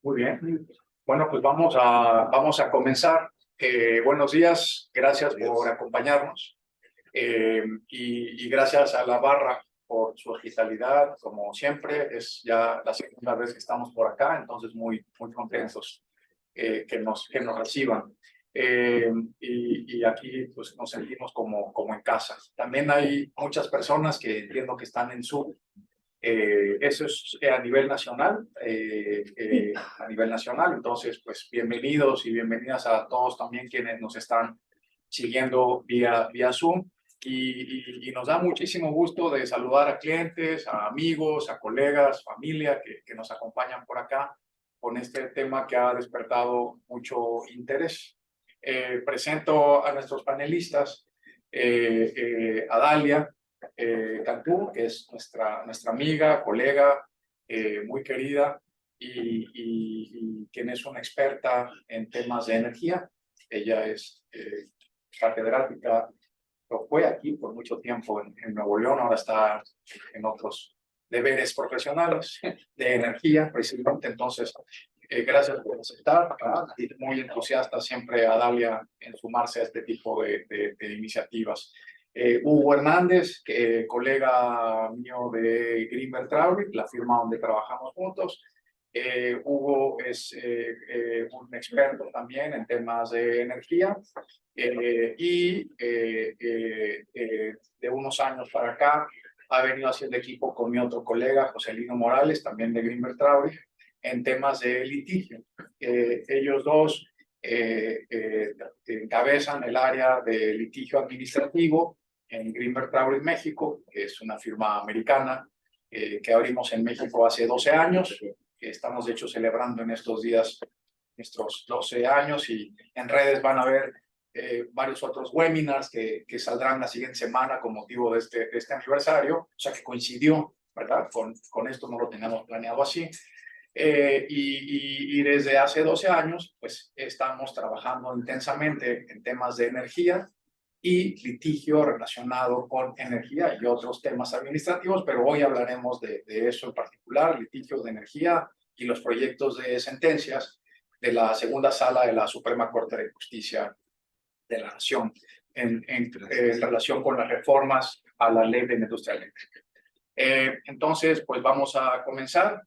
Muy bien. Bueno, pues vamos a comenzar. Buenos días, gracias por acompañarnos y gracias a la barra por su hospitalidad, como siempre. Es ya la segunda vez que estamos por acá, entonces muy contentos que nos reciban. Y aquí pues nos sentimos como en casa. También hay muchas personas que entiendo que están en Zoom. Eso es a nivel nacional, entonces pues bienvenidos y bienvenidas a todos también quienes nos están siguiendo vía Zoom y nos da muchísimo gusto de saludar a clientes, a amigos, a colegas, familia que nos acompañan por acá con este tema que ha despertado mucho interés. Presento a nuestros panelistas, a Dalia Cantú, que es nuestra amiga, colega, muy querida y quien es una experta en temas de energía. Ella es catedrática, lo fue aquí por mucho tiempo en Nuevo León, ahora está en otros deberes profesionales de energía, precisamente. Entonces, gracias por aceptar. Muy entusiasta siempre a Dalia en sumarse a este tipo de iniciativas. Hugo Hernández, colega mío de Greenberg Traurig, la firma donde trabajamos juntos. Hugo es un experto también en temas de energía de unos años para acá ha venido haciendo equipo con mi otro colega, José Lino Morales, también de Greenberg Traurig, en temas de litigio. Ellos dos encabezan el área de litigio administrativo en Greenberg Traurig México, que es una firma americana que abrimos en México hace 12 años. Estamos, de hecho, celebrando en estos días nuestros 12 años y en redes van a ver varios otros webinars que saldrán la siguiente semana con motivo de este aniversario, o sea que coincidió, ¿verdad? Con esto no lo teníamos planeado así. Y desde hace 12 años, pues estamos trabajando intensamente en temas de energía y litigio relacionado con energía y otros temas administrativos, pero hoy hablaremos de eso en particular, litigio de energía y los proyectos de sentencias de la segunda sala de la Suprema Corte de Justicia de la Nación en relación con las reformas a la ley de la industria eléctrica. Entonces, pues vamos a comenzar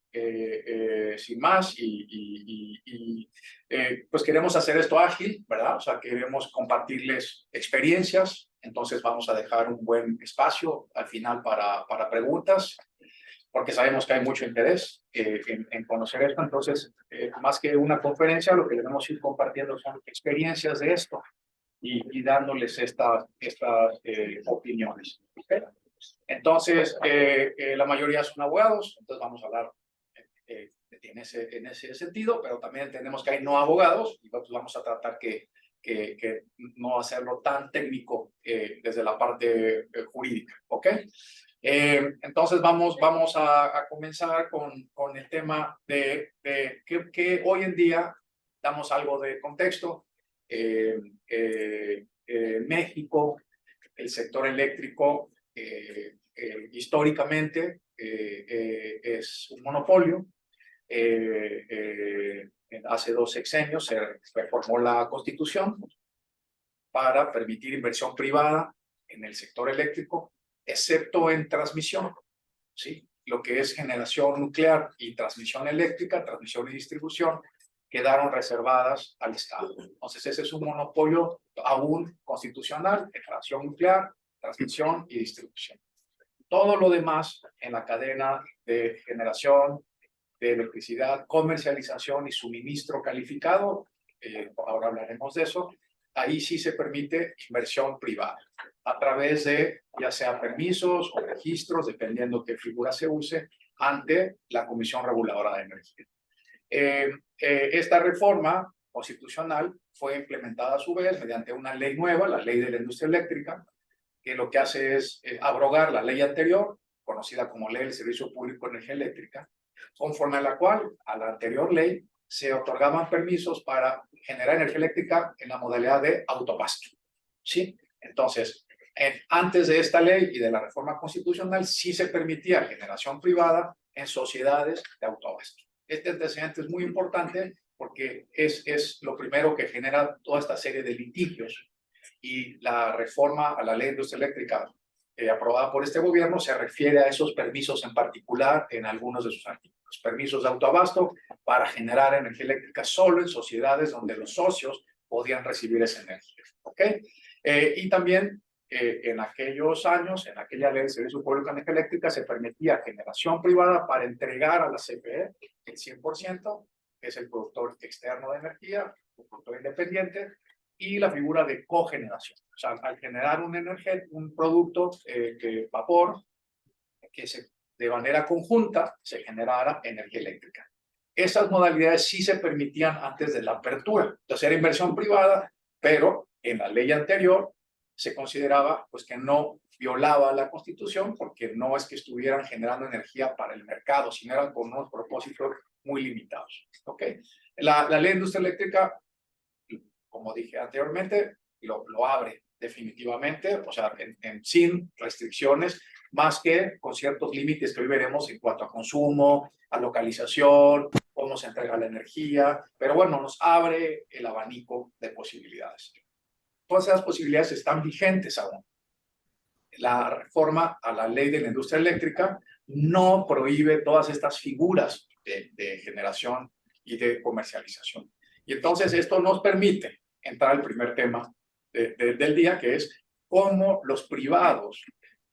sin más pues queremos hacer esto ágil, ¿verdad? O sea, queremos compartirles experiencias, entonces vamos a dejar un buen espacio al final para preguntas, porque sabemos que hay mucho interés en conocer esto. Entonces, más que una conferencia, lo que debemos ir compartiendo son experiencias de esto y dándoles estas opiniones. ¿Okay? Entonces, la mayoría son abogados, entonces vamos a hablar en ese sentido, pero también entendemos que hay no abogados y pues vamos a tratar que no hacerlo tan técnico desde la parte jurídica, ¿ok? Entonces vamos a comenzar con el tema de que hoy en día damos algo de contexto. México, el sector eléctrico históricamente es un monopolio. Hace 2 sexenios se reformó la Constitución para permitir inversión privada en el sector eléctrico, excepto en transmisión, ¿sí? Lo que es generación nuclear y transmisión eléctrica, transmisión y distribución, quedaron reservadas al Estado. Entonces, ese es un monopolio aún constitucional, generación nuclear, transmisión y distribución. Todo lo demás en la cadena de generación de electricidad, comercialización y suministro calificado, ahora hablaremos de eso, ahí sí se permite inversión privada a través de ya sea permisos o registros, dependiendo qué figura se use, ante la Comisión Reguladora de Energía. Esta reforma constitucional fue implementada a su vez mediante una ley nueva, la Ley de la Industria Eléctrica, que lo que hace es abrogar la ley anterior, conocida como Ley del Servicio Público de Energía Eléctrica, conforme a la cual, a la anterior ley, se otorgaban permisos para generar energía eléctrica en la modalidad de autoabasto. ¿Sí? Entonces, antes de esta ley y de la reforma constitucional, sí se permitía generación privada en sociedades de autoabasto. Este antecedente es muy importante porque es lo primero que genera toda esta serie de litigios, y la reforma a la ley de industria eléctrica aprobada por este gobierno se refiere a esos permisos en particular en algunos de sus artículos. Permisos de autoabasto para generar energía eléctrica solo en sociedades donde los socios podían recibir esa energía. ¿Ok? Y también en aquellos años, en aquella ley de Servicio Público de Energía Eléctrica, se permitía generación privada para entregar a la CFE el 100%, que es el productor externo de energía, un productor independiente, y la figura de cogeneración. O sea, al generar un producto vapor, que de manera conjunta se generara energía eléctrica. Esas modalidades sí se permitían antes de la apertura. Entonces era inversión privada, pero en la ley anterior se consideraba pues, que no violaba la Constitución porque no es que estuvieran generando energía para el mercado, sino eran con unos propósitos muy limitados. ¿Okay? La ley de industria eléctrica, como dije anteriormente, lo abre definitivamente, o sea, sin restricciones, más que con ciertos límites que hoy veremos en cuanto a consumo, a localización, cómo se entrega la energía, pero bueno, nos abre el abanico de posibilidades. Todas esas posibilidades están vigentes aún. La reforma a la ley de la industria eléctrica no prohíbe todas estas figuras de generación y de comercialización. Y entonces esto nos permite entrar al primer tema del día, que es cómo los privados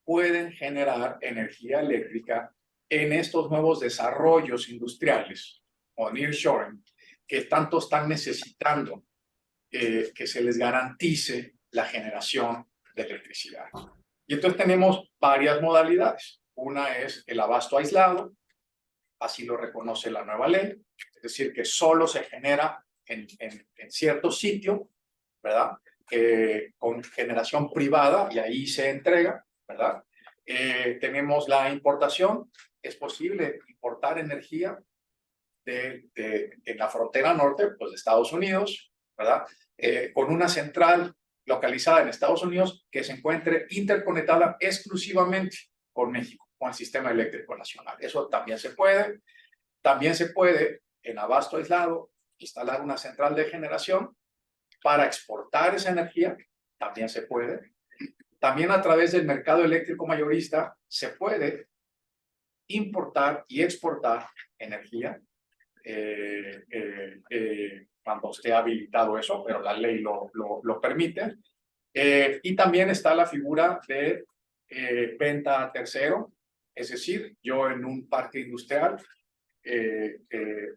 pueden generar energía eléctrica en estos nuevos desarrollos industriales o nearshoring que tanto están necesitando que se les garantice la generación de electricidad. Y entonces tenemos varias modalidades. Una es el abasto aislado, así lo reconoce la nueva ley, es decir, que solo se genera en cierto sitio, ¿verdad? Con generación privada y ahí se entrega, ¿verdad? Tenemos la importación, es posible importar energía en la frontera norte, pues de Estados Unidos, ¿verdad? Con una central localizada en Estados Unidos que se encuentre interconectada exclusivamente con México, con el sistema eléctrico nacional. Eso también se puede. También se puede, en abasto aislado, instalar una central de generación para exportar esa energía, también se puede. También a través del mercado eléctrico mayorista se puede importar y exportar energía cuando esté habilitado eso, pero la ley lo permite. Y también está la figura de venta a tercero, es decir, yo en un parque industrial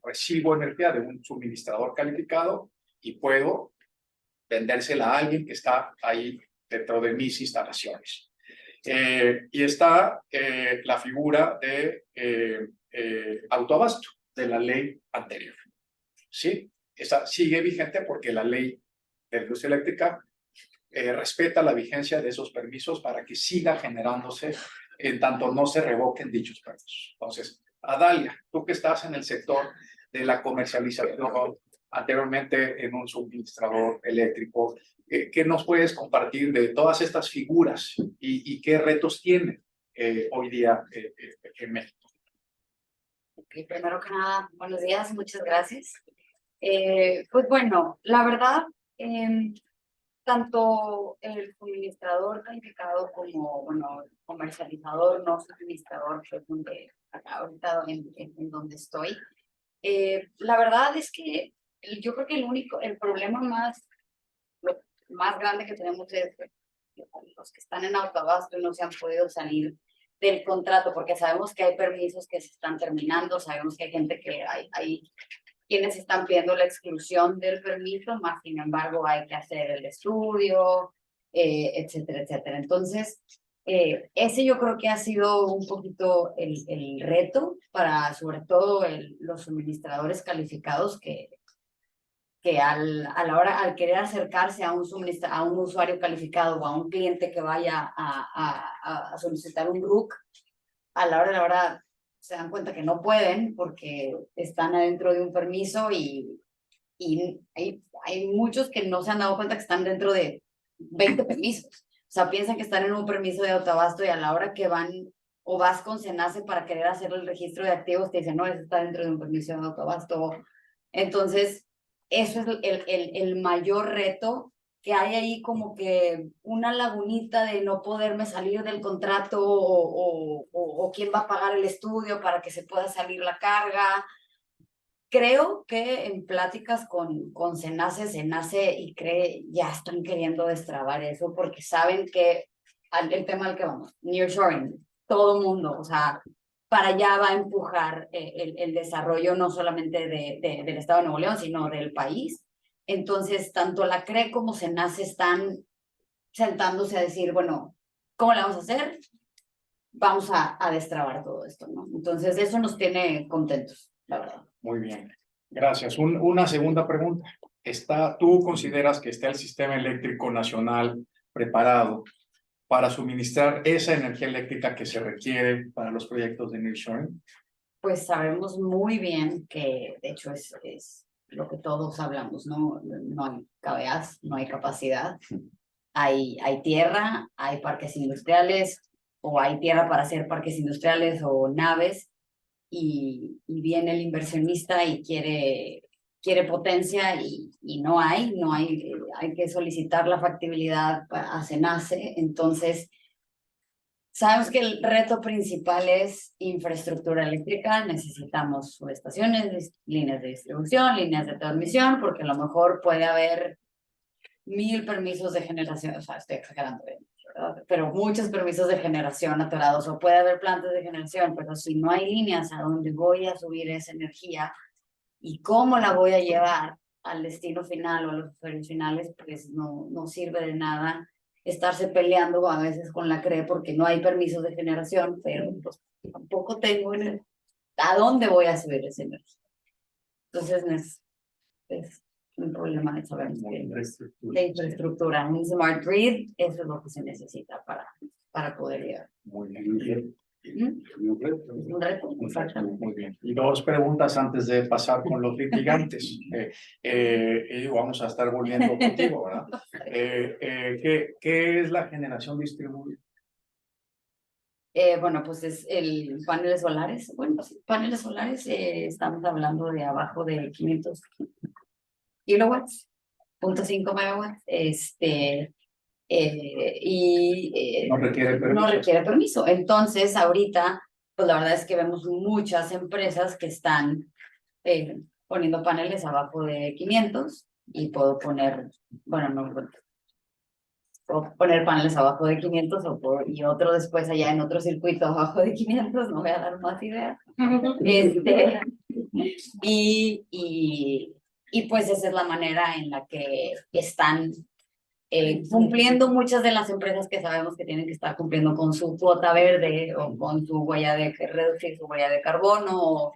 recibo energía de un suministrador calificado y puedo vendérsela a alguien que está ahí dentro de mis instalaciones. Y está la figura de autoabasto de la ley anterior. ¿Sí? Esa sigue vigente porque la ley de la industria eléctrica respeta la vigencia de esos permisos para que siga generándose en tanto no se revoquen dichos permisos. Entonces, Adalia, tú que estás en el sector de la comercialización, anteriormente en un suministrador eléctrico, ¿qué nos puedes compartir de todas estas figuras y qué retos tienen hoy día en México? Okay, primero que nada, buenos días, muchas gracias. Pues bueno, la verdad, tanto el suministrador calificado como, bueno, comercializador, no suministrador, que es donde, ahorita en donde estoy, la verdad es que yo creo que el problema lo más grande que tenemos es que los que están en autoabasto no se han podido salir del contrato, porque sabemos que hay permisos que se están terminando, sabemos que hay gente que hay quienes están pidiendo la exclusión del permiso, más sin embargo hay que hacer el estudio, etcétera, etcétera. Entonces, ese yo creo que ha sido un poquito el reto para sobre todo los suministradores calificados que a la hora, al querer acercarse a un usuario calificado o a un cliente que vaya a solicitar un RUC, a la hora de la hora se dan cuenta que no pueden porque están adentro de un permiso y hay muchos que no se han dado cuenta que están dentro de 20 permisos. O sea, piensan que están en un permiso de autoabasto y a la hora que van o vas con SENACE para querer hacer el registro de activos, te dicen, no, eso está dentro de un permiso de autoabasto. Entonces, eso es el mayor reto, que hay ahí como que una lagunita de no poderme salir del contrato o quién va a pagar el estudio para que se pueda salir la carga. Creo que en pláticas con SENACE y CRE ya están queriendo destrabar eso porque saben que el tema al que vamos, nearshoring, todo el mundo, o sea, para allá va a empujar el desarrollo no solamente del Estado de Nuevo León, sino del país. Entonces, tanto la CRE como SENACE están sentándose a decir, bueno, ¿cómo le vamos a hacer? Vamos a destrabar todo esto, ¿no? Entonces, eso nos tiene contentos, la verdad. Muy bien, gracias. Una segunda pregunta. ¿Tú consideras que está el sistema eléctrico nacional preparado para suministrar esa energía eléctrica que se requiere para los proyectos de nearshoring? Pues sabemos muy bien que, de hecho, es lo que todos hablamos, ¿no? No hay cabeas, no hay capacidad. Hay tierra, hay parques industriales, o hay tierra para hacer parques industriales o naves, y viene el inversionista y quiere potencia y no hay, hay que solicitar la factibilidad a SENACE. Entonces, sabemos que el reto principal es infraestructura eléctrica. Necesitamos subestaciones, líneas de distribución, líneas de transmisión, porque a lo mejor puede haber 1000 permisos de generación, o sea, estoy exagerando, ¿verdad? Pero muchos permisos de generación atorados, o puede haber plantas de generación, pero si no hay líneas a donde voy a subir esa energía y cómo la voy a llevar al destino final o a los usuarios finales, pues no sirve de nada estarse peleando a veces con la CRE porque no hay permisos de generación, pero pues, tampoco tengo a dónde voy a subir esa energía. Entonces, es un problema de saber de infraestructura. Un smart grid, eso es lo que se necesita para poder llegar. Muy bien. Un reto, exactamente. Muy bien. Y dos preguntas antes de pasar con los litigantes. Vamos a estar volviendo contigo, ¿verdad? ¿Qué es la generación distribuida? Bueno, pues es el paneles solares. Bueno, sí, paneles solares, estamos hablando de abajo de 500 kilowatts, 0.5 megawatts, No requiere permiso. No requiere permiso. Entonces, ahorita, pues la verdad es que vemos muchas empresas que están poniendo paneles abajo de 500 y puedo poner, bueno, no, puedo poner paneles abajo de 500 y otro después allá en otro circuito abajo de 500, no voy a dar más ideas. Y pues esa es la manera en la que están cumpliendo muchas de las empresas que sabemos que tienen que estar cumpliendo con su cuota verde o con su huella de reducir su huella de carbono.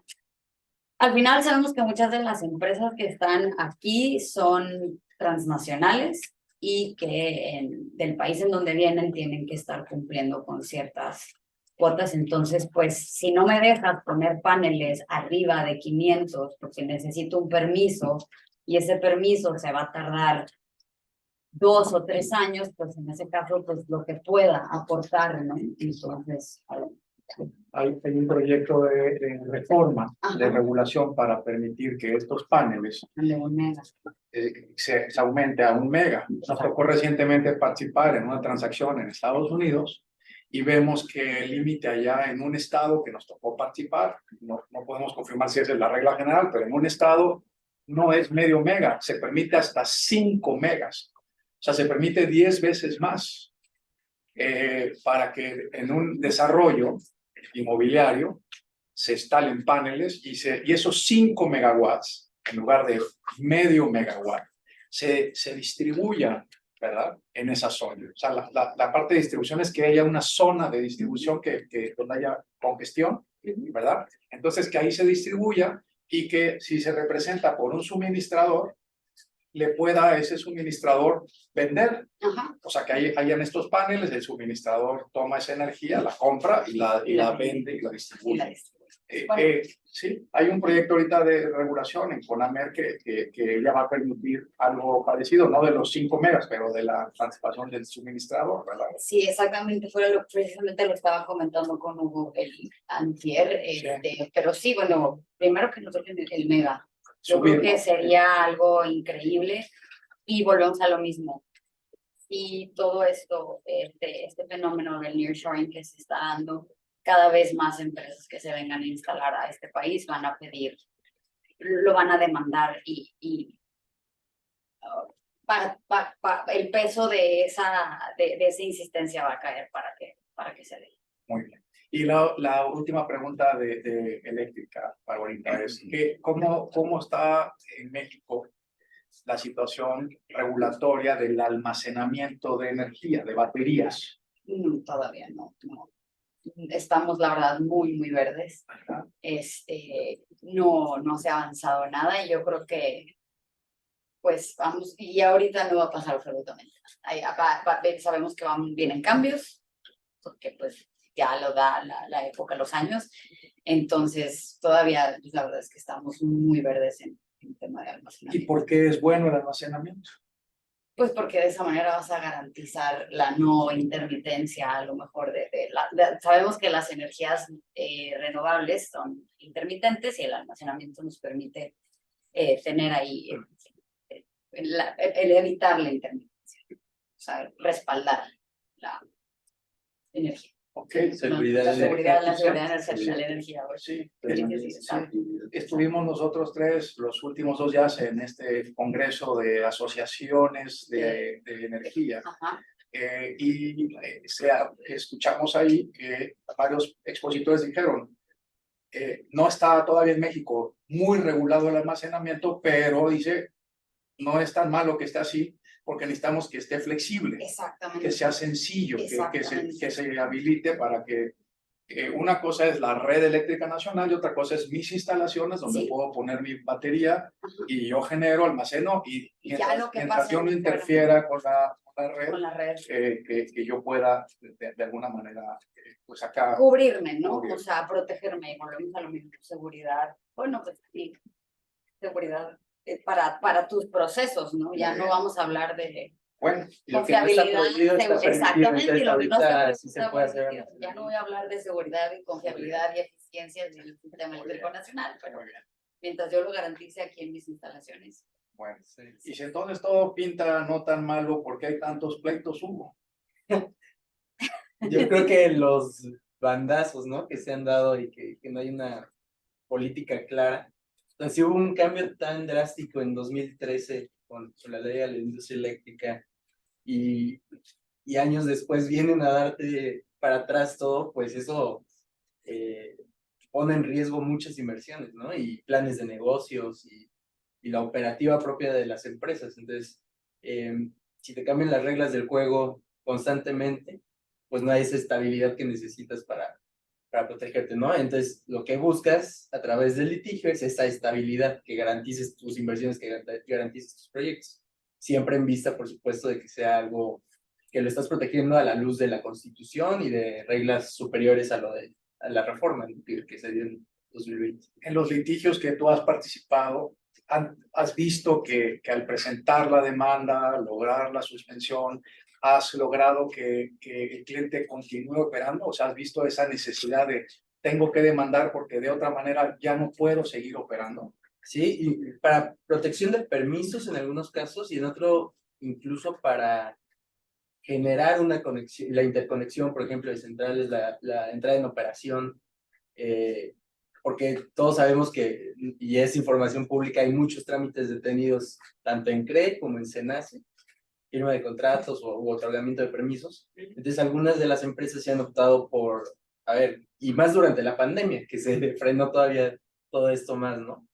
Al final sabemos que muchas de las empresas que están aquí son transnacionales y que del país en donde vienen tienen que estar cumpliendo con ciertas cuotas. Entonces, pues, si no me dejas poner paneles arriba de 500 porque necesito un permiso y ese permiso se va a tardar 2 o 3 años, pues en ese caso, pues lo que pueda aportar, ¿no? Entonces, hay un proyecto de reforma, ajá, de regulación para permitir que estos paneles de 1 mega se aumente a 1 mega. Nos tocó recientemente participar en una transacción en Estados Unidos y vemos que el límite allá en un estado que nos tocó participar, no podemos confirmar si esa es la regla general, pero en un estado no es medio mega, se permite hasta 5 megas. O sea, se permite 10 veces más para que en un desarrollo inmobiliario se instalen paneles y esos 5 megawatts, en lugar de medio megawatt, se distribuyan, ¿verdad? En esa zona. O sea, la parte de distribución es que haya una zona de distribución donde haya congestión, ¿verdad? Entonces, que ahí se distribuya y que si se representa por un suministrador, le pueda a ese suministrador vender. Ajá. O sea, que hayan estos paneles, el suministrador toma esa energía, la compra y la vende y la distribuye. Sí, hay un proyecto ahorita de regulación en CONAMER que ya va a permitir algo parecido, no de los 5 megas, pero de la participación del suministrador, ¿verdad? Sí, exactamente, precisamente lo estaba comentando con Hugo el antier, pero sí, bueno, primero que nosotros el mega, yo creo que sería algo increíble y volvemos a lo mismo. Y todo esto, este fenómeno del nearshoring que se está dando, cada vez más empresas que se vengan a instalar a este país van a pedir, lo van a demandar y el peso de esa insistencia va a caer para que se dé. Muy bien. Y la última pregunta de eléctrica, Barbarita, es que ¿cómo está en México la situación regulatoria del almacenamiento de energía, de baterías? Todavía no. Estamos, la verdad, muy verdes. Ajá. No se ha avanzado nada y yo creo que pues vamos, y ahorita no va a pasar absolutamente nada. Sabemos que vienen cambios, porque pues ya lo da la época, los años, entonces todavía pues, la verdad es que estamos muy verdes en el tema de almacenamiento. ¿Y por qué es bueno el almacenamiento? Pues porque de esa manera vas a garantizar la no intermitencia, a lo mejor sabemos que las energías renovables son intermitentes y el almacenamiento nos permite tener ahí el evitar la intermitencia, o sea, respaldar la energía. Okay. La seguridad energética, la energía. Sí, sí. Estuvimos nosotros tres los últimos 2 días en este congreso de asociaciones de energía. Ajá. Escuchamos ahí que varios expositores dijeron, no está todavía en México muy regulado el almacenamiento, pero dice, no es tan malo que esté así, porque necesitamos que esté flexible, que sea sencillo, que se habilite para que una cosa es la red eléctrica nacional y otra cosa es mis instalaciones donde puedo poner mi batería y yo genero, almaceno y mientras yo no interfiera con la red, que yo pueda de alguna manera pues acá cubrirme, ¿no? O sea, protegerme, volvemos a lo mismo, seguridad, bueno, pues sí, seguridad para tus procesos, ¿no? Ya no vamos a hablar de confiabilidad, exactamente, y lo que no está permitido. Ya no voy a hablar de seguridad y confiabilidad y eficiencia del sistema eléctrico nacional, pero mientras yo lo garantice aquí en mis instalaciones. Bueno, y si entonces todo pinta no tan malo, ¿por qué hay tantos pleitos, Hugo? Yo creo que los bandazos, ¿no? Que se han dado y que no hay una política clara. Entonces, si hubo un cambio tan drástico en 2013 con la ley de la industria eléctrica y años después vienen a darte para atrás todo, pues eso pone en riesgo muchas inversiones, ¿no? Y planes de negocios y la operativa propia de las empresas. Entonces, si te cambian las reglas del juego constantemente, pues no hay esa estabilidad que necesitas para protegerte, ¿no? Entonces, lo que buscas a través del litigio es esa estabilidad, que garantices tus inversiones, que garantices tus proyectos. Siempre en vista, por supuesto, de que sea algo que lo estás protegiendo a la luz de la Constitución y de reglas superiores a la reforma que se dio en 2020. En los litigios que tú has participado, ¿has visto que al presentar la demanda, lograr la suspensión, has logrado que el cliente continúe operando? O sea, ¿has visto esa necesidad de tengo que demandar porque de otra manera ya no puedo seguir operando? Sí, y para protección de permisos en algunos casos y en otro incluso para generar una conexión, la interconexión, por ejemplo, de centrales, la entrada en operación, porque todos sabemos que, y es información pública, hay muchos trámites detenidos tanto en CRE como en SENACE, firma de contratos u otorgamiento de permisos. Entonces, algunas de las empresas se han optado por, y más durante la pandemia, que se frenó todavía todo esto más, ¿no?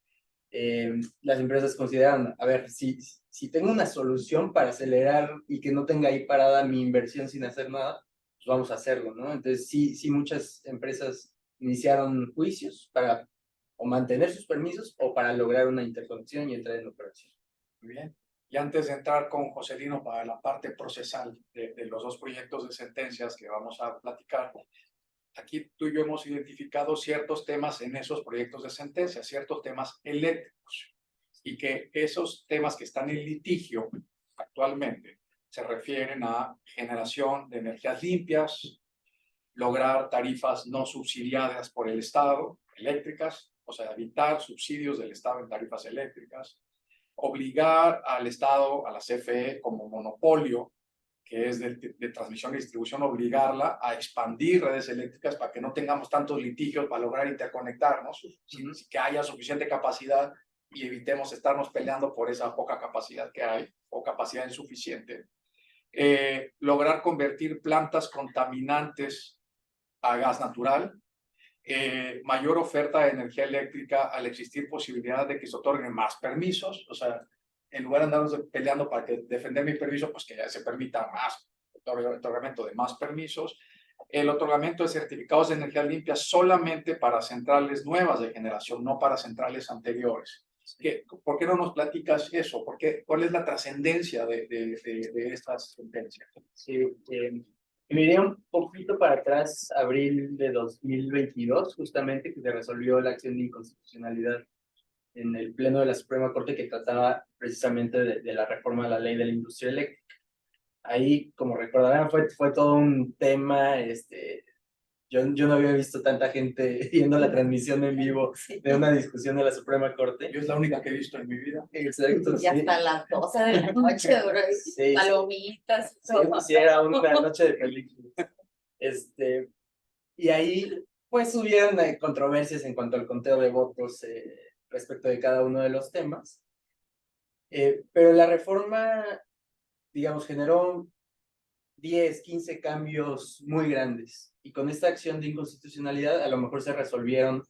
Las empresas consideran, si tengo una solución para acelerar y que no tenga ahí parada mi inversión sin hacer nada, pues vamos a hacerlo, ¿no? Entonces, sí muchas empresas iniciaron juicios para o mantener sus permisos o para lograr una interconexión y entrar en operación. Muy bien. Y antes de entrar con Joselino para la parte procesal de los 2 proyectos de sentencias que vamos a platicar, aquí tú y yo hemos identificado ciertos temas en esos proyectos de sentencia, ciertos temas eléctricos, y que esos temas que están en litigio actualmente se refieren a generación de energías limpias, lograr tarifas no subsidiadas por el Estado, eléctricas, o sea, evitar subsidios del Estado en tarifas eléctricas, obligar al Estado, a la CFE como monopolio, que es de transmisión y distribución, obligarla a expandir redes eléctricas para que no tengamos tantos litigios para lograr interconectarnos, sino que haya suficiente capacidad y evitemos estarnos peleando por esa poca capacidad que hay o capacidad insuficiente. Lograr convertir plantas contaminantes a gas natural, mayor oferta de energía eléctrica al existir posibilidad de que se otorguen más permisos, o sea, en lugar de andarnos peleando para que defender mi permiso, pues que ya se permita más otorgamiento de más permisos, el otorgamiento de certificados de energía limpia solamente para centrales nuevas de generación, no para centrales anteriores. ¿Por qué no nos platicas eso? ¿Cuál es la trascendencia de estas sentencias? Sí, me iría un poquito para atrás, abril de 2022, justamente, que se resolvió la acción de inconstitucionalidad en el Pleno de la Suprema Corte que trataba precisamente de la reforma de la ley de la industria eléctrica. Ahí, como recordarán, fue todo un tema, yo no había visto tanta gente viendo la transmisión en vivo de una discusión de la Suprema Corte. Yo es la única que he visto en mi vida. Exacto, Y sí. hasta las 12 de la noche, bro, Sí, palomitas. sí, sí, era una noche de películas. Y ahí, pues, hubieron controversias en cuanto al conteo de votos respecto de cada uno de los temas. Pero la reforma, digamos, generó 10, 15 cambios muy grandes. Y con esta acción de inconstitucionalidad, a lo mejor se resolvieron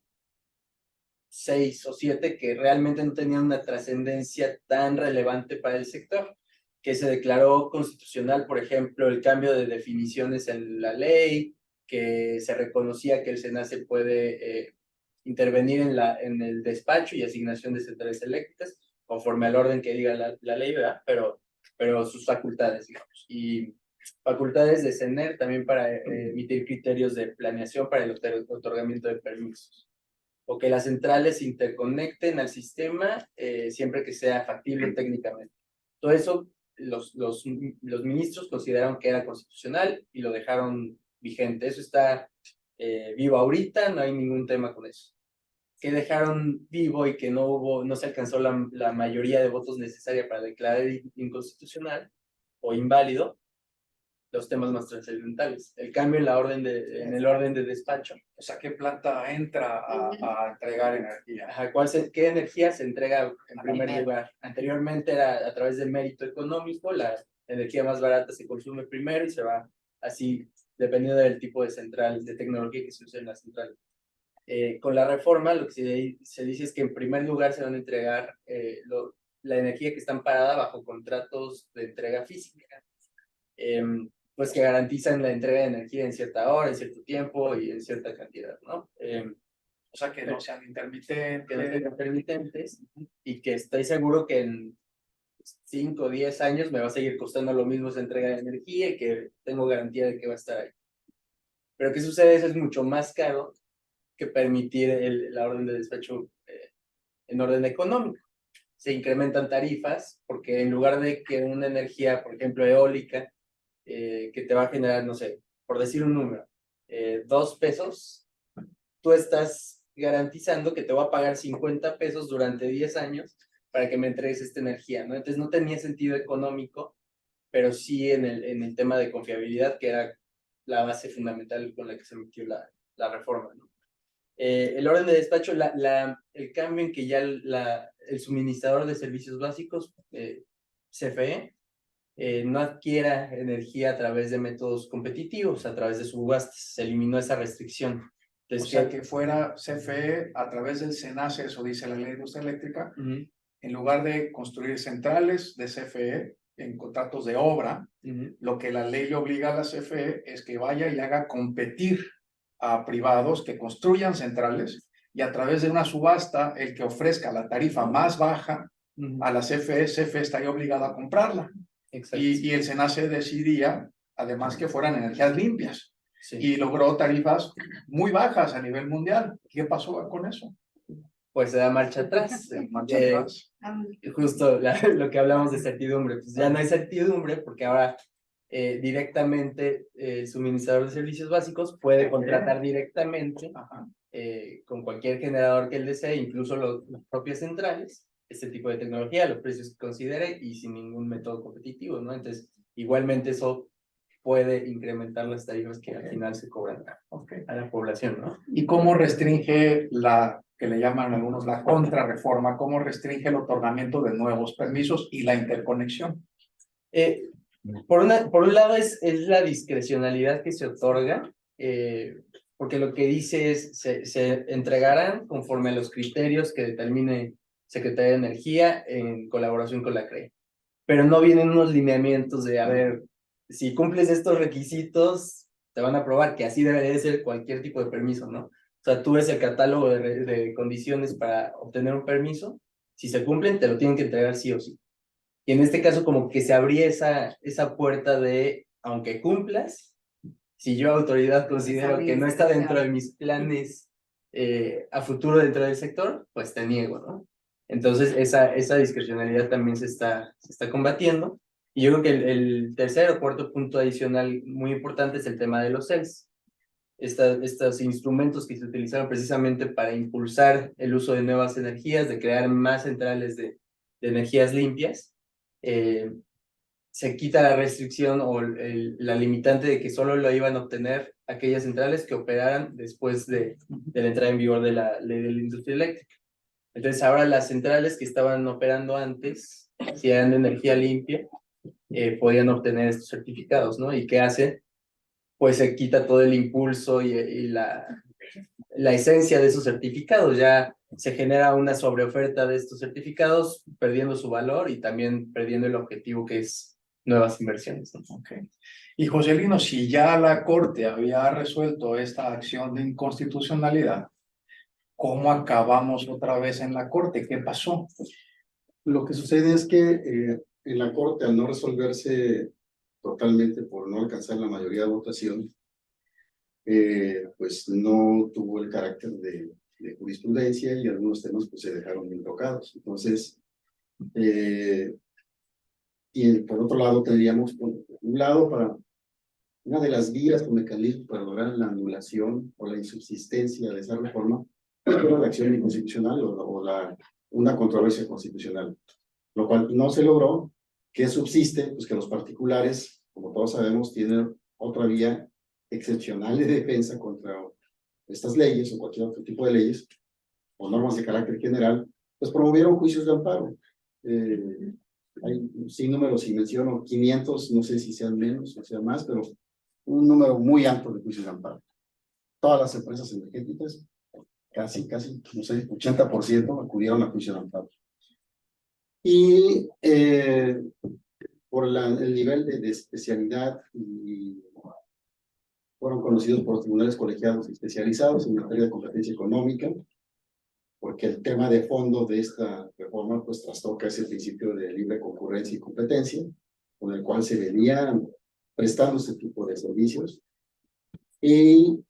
6 o 7 que realmente no tenían una trascendencia tan relevante para el sector, que se declaró constitucional, por ejemplo, el cambio de definiciones en la ley, que se reconocía que el SENACE puede intervenir en el despacho y asignación de centrales eléctricas, conforme al orden que diga la ley, ¿verdad? Pero sus facultades, digamos. Y facultades de CENER también para emitir criterios de planeación para el otorgamiento de permisos. O que las centrales se interconecten al sistema siempre que sea factible técnicamente. Todo eso los ministros consideraron que era constitucional y lo dejaron vigente. Eso está vivo ahorita, no hay ningún tema con eso. Que dejaron vivo y que no se alcanzó la mayoría de votos necesaria para declarar inconstitucional o inválido los temas más trascendentales. El cambio en el orden de despacho. O sea, ¿qué planta entra a entregar energía? Ajá, ¿qué energía se entrega en primer lugar? Anteriormente era a través del mérito económico, la energía más barata se consume primero y se va así, dependiendo del tipo de central, de tecnología que se usa en la central. Con la reforma, lo que se dice es que en primer lugar se van a entregar la energía que está amparada bajo contratos de entrega física. Pues que garantizan la entrega de energía en cierta hora, en cierto tiempo y en cierta cantidad, ¿no? O sea, que no sean intermitentes. Que no sean intermitentes y que estoy seguro que en 5 o 10 años me va a seguir costando lo mismo esa entrega de energía y que tengo garantía de que va a estar ahí. Pero ¿qué sucede? Eso es mucho más caro que permitir la orden de despacho en orden económico. Se incrementan tarifas porque en lugar de que una energía, por ejemplo, eólica, que te va a generar, no sé, por decir un número, 2 pesos, tú estás garantizando que te voy a pagar 50 pesos durante 10 años para que me entregues esta energía, ¿no? Entonces no tenía sentido económico, pero sí en el tema de confiabilidad, que era la base fundamental con la que se emitió la reforma, ¿no? El orden de despacho, el cambio en que ya el suministrador de servicios básicos, CFE, no adquiera energía a través de métodos competitivos, a través de subastas. Se eliminó esa restricción. Entonces, o sea, que fuera CFE a través del SENACE, eso dice la ley de industria eléctrica, en lugar de construir centrales de CFE en contratos de obra, lo que la ley le obliga a la CFE es que vaya y haga competir a privados que construyan centrales y a través de una subasta, el que ofrezca la tarifa más baja a la CFE estaría obligada a comprarla. Y el SENACE decidía, además, que fueran energías limpias. Sí. y logró tarifas muy bajas a nivel mundial. ¿Qué pasó con eso? Pues se da marcha atrás. Marcha atrás. Justo lo que hablamos de certidumbre, pues ya no hay certidumbre porque ahora directamente el suministrador de servicios básicos puede contratar directamente con cualquier generador que él desee, incluso las propias centrales, este tipo de tecnología, los precios que considere y sin ningún método competitivo, ¿no? Entonces, igualmente eso puede incrementar las tarifas que al final se cobran a la población, ¿no? ¿Y cómo restringe la, que le llaman algunos, la contrarreforma? ¿Cómo restringe el otorgamiento de nuevos permisos y la interconexión? Por un lado es la discrecionalidad que se otorga, porque lo que dice es se entregarán conforme a los criterios que determine Secretaría de Energía en colaboración con la CRE. Pero no vienen unos lineamientos de, a ver, si cumples estos requisitos, te van a aprobar, que así debería de ser cualquier tipo de permiso, ¿no? O sea, tú ves el catálogo de condiciones para obtener un permiso, si se cumplen, te lo tienen que entregar sí o sí. Y en este caso como que se abría esa puerta de, aunque cumplas, si yo autoridad considero que no está dentro de mis planes a futuro dentro del sector, pues te niego, ¿no? Entonces esa discrecionalidad también se está combatiendo. Y yo creo que el tercer o cuarto punto adicional muy importante es el tema de los CELS. Estos instrumentos que se utilizaron precisamente para impulsar el uso de nuevas energías, de crear más centrales de energías limpias, se quita la restricción o la limitante de que solo lo iban a obtener aquellas centrales que operaran después de la entrada en vigor de la ley de la industria eléctrica. Entonces ahora las centrales que estaban operando antes, si eran de energía limpia, podían obtener estos certificados, ¿no? ¿Y qué hace? Pues se quita todo el impulso y la esencia de esos certificados. Ya se genera una sobreoferta de estos certificados, perdiendo su valor y también perdiendo el objetivo que es nuevas inversiones, ¿no? Okay. Y Joselino, si ya la Corte había resuelto esta acción de inconstitucionalidad, ¿cómo acabamos otra vez en la Corte? ¿Qué pasó? Lo que sucede es que en la Corte, al no resolverse totalmente por no alcanzar la mayoría de votación, pues no tuvo el carácter de jurisprudencia y algunos temas pues se dejaron bien tocados. Entonces, y por otro lado tendríamos, por un lado, para una de las vías o mecanismos para lograr la anulación o la insubsistencia de esa reforma, era la acción inconstitucional una controversia constitucional, lo cual no se logró. ¿Qué subsiste? Pues que los particulares, como todos sabemos, tienen otra vía excepcional de defensa contra estas leyes o cualquier otro tipo de leyes o normas de carácter general, pues promovieron juicios de amparo. Hay sin número, si menciono 500, no sé si sean menos o sean más, pero un número muy alto de juicios de amparo. Todas las empresas energéticas, casi, no sé, 80% acudieron a juicio de amparo. Y por el nivel de especialidad y fueron conocidos por tribunales colegiados especializados en materia de competencia económica, porque el tema de fondo de esta reforma pues trastoca ese principio de libre concurrencia y competencia, con el cual se venían prestando este tipo de servicios. Y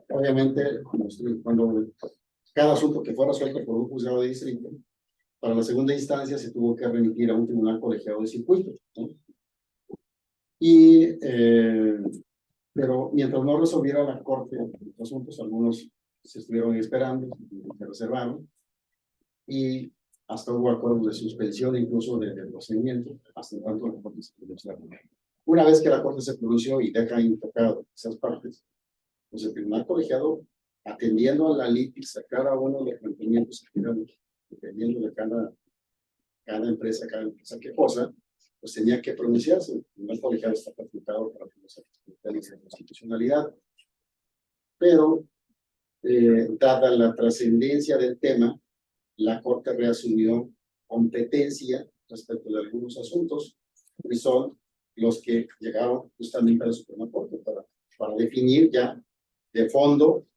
obviamente, cuando cada asunto que fue resuelto por un juzgado de distrito, para la segunda instancia se tuvo que remitir a un tribunal colegiado de circuito, ¿no? Y, pero mientras no resolviera la Corte los asuntos, algunos se estuvieron esperando, se reservaron, y hasta hubo acuerdos de suspensión, incluso de procedimiento, hasta tanto la Corte se pronunció. Una vez que la Corte se pronunció y deja intocado esas partes, pues el tribunal colegiado, atendiendo a la litis, a cada uno de los planteamientos que eran, dependiendo de cada empresa qué cosa, pues tenía que pronunciarse. El tribunal colegiado está facultado para pronunciar la constitucionalidad. Pero, dada la trascendencia del tema, la Corte reasumió competencia respecto de algunos asuntos, que son los que llegaron justamente a la Suprema Corte para definir ya de fondo.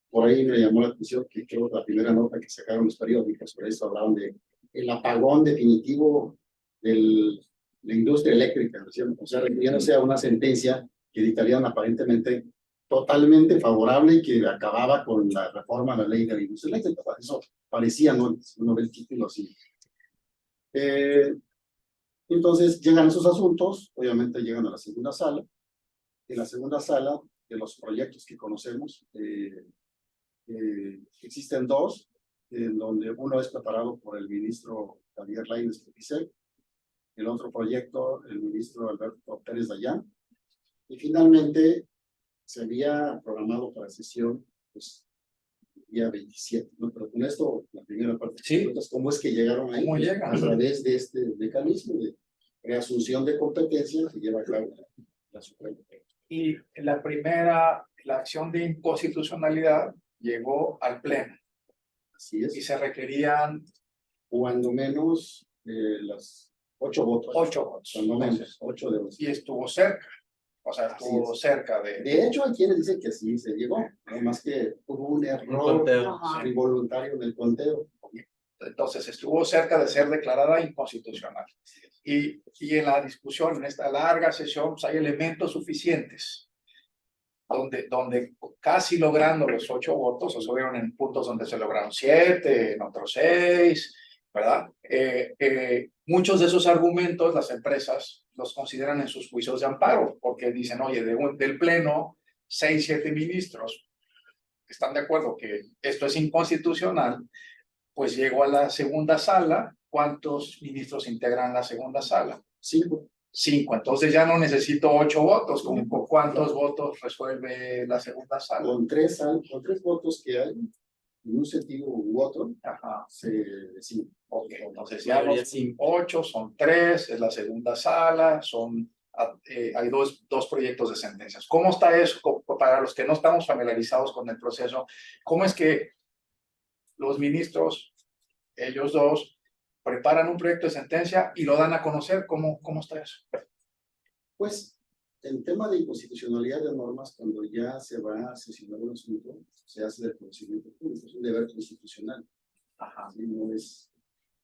Por ahí me llamó la atención que creo que la primera nota que sacaron los periódicos sobre esto hablaban de el apagón definitivo de la industria eléctrica, o sea, refiriéndose a una sentencia que dictarían aparentemente totalmente favorable y que acababa con la reforma a la ley de la industria eléctrica. Eso parecía, ¿no? Uno ve el título así. Entonces llegan esos asuntos, obviamente llegan a la segunda sala. En la segunda sala, de los proyectos que conocemos, existen dos, en donde uno es preparado por el ministro Javier Lainez Pizek, el otro proyecto, el ministro Alberto Pérez Dayán, y finalmente se había programado para sesión, pues, el día 27, ¿no? Pero con esto, la primera parte, Sí. entonces, ¿cómo es que llegaron ahí? ¿Cómo Pues, llegan? a través de este mecanismo de reasunción de competencia que lleva a cabo la Suprema Corte. Y la acción de inconstitucionalidad llegó al Pleno Así y es, se requerían cuando menos las 8 votos. 8 votos. Cuando menos, Entonces, 8 de los. y estuvo cerca, o sea, estuvo Así es. cerca de... De hecho, hay quienes dicen que sí se llegó, nada más que hubo un error conteo. Ajá. involuntario en el conteo. Entonces estuvo cerca de ser declarada inconstitucional. Y en la discusión, en esta larga sesión, pues hay elementos suficientes donde casi logrando los 8 votos, o subieron en puntos donde se lograron 7, en otros 6, ¿verdad? Muchos de esos argumentos las empresas los consideran en sus juicios de amparo, porque dicen, oye, del Pleno, 6, 7 ministros están de acuerdo que esto es inconstitucional, pues llegó a la segunda sala. ¿Cuántos ministros integran la segunda sala? 5. 5. Entonces ya no necesito 8 votos. ¿Con cuántos votos resuelve la segunda sala? Con tres votos que hay, en un sentido u otro, Ajá. se decide. Ok, entonces ya Mayoría los simple. 8 son 3, es la segunda sala, hay dos proyectos de sentencias. ¿Cómo está eso? Para los que no estamos familiarizados con el proceso, ¿cómo es que los ministros, ellos dos, preparan un proyecto de sentencia y lo dan a conocer? ¿Cómo está eso? Pues, el tema de inconstitucionalidad de normas, cuando ya se va a sesionar un asunto, se hace de conocimiento público, es un deber constitucional. Ajá. ¿Sí?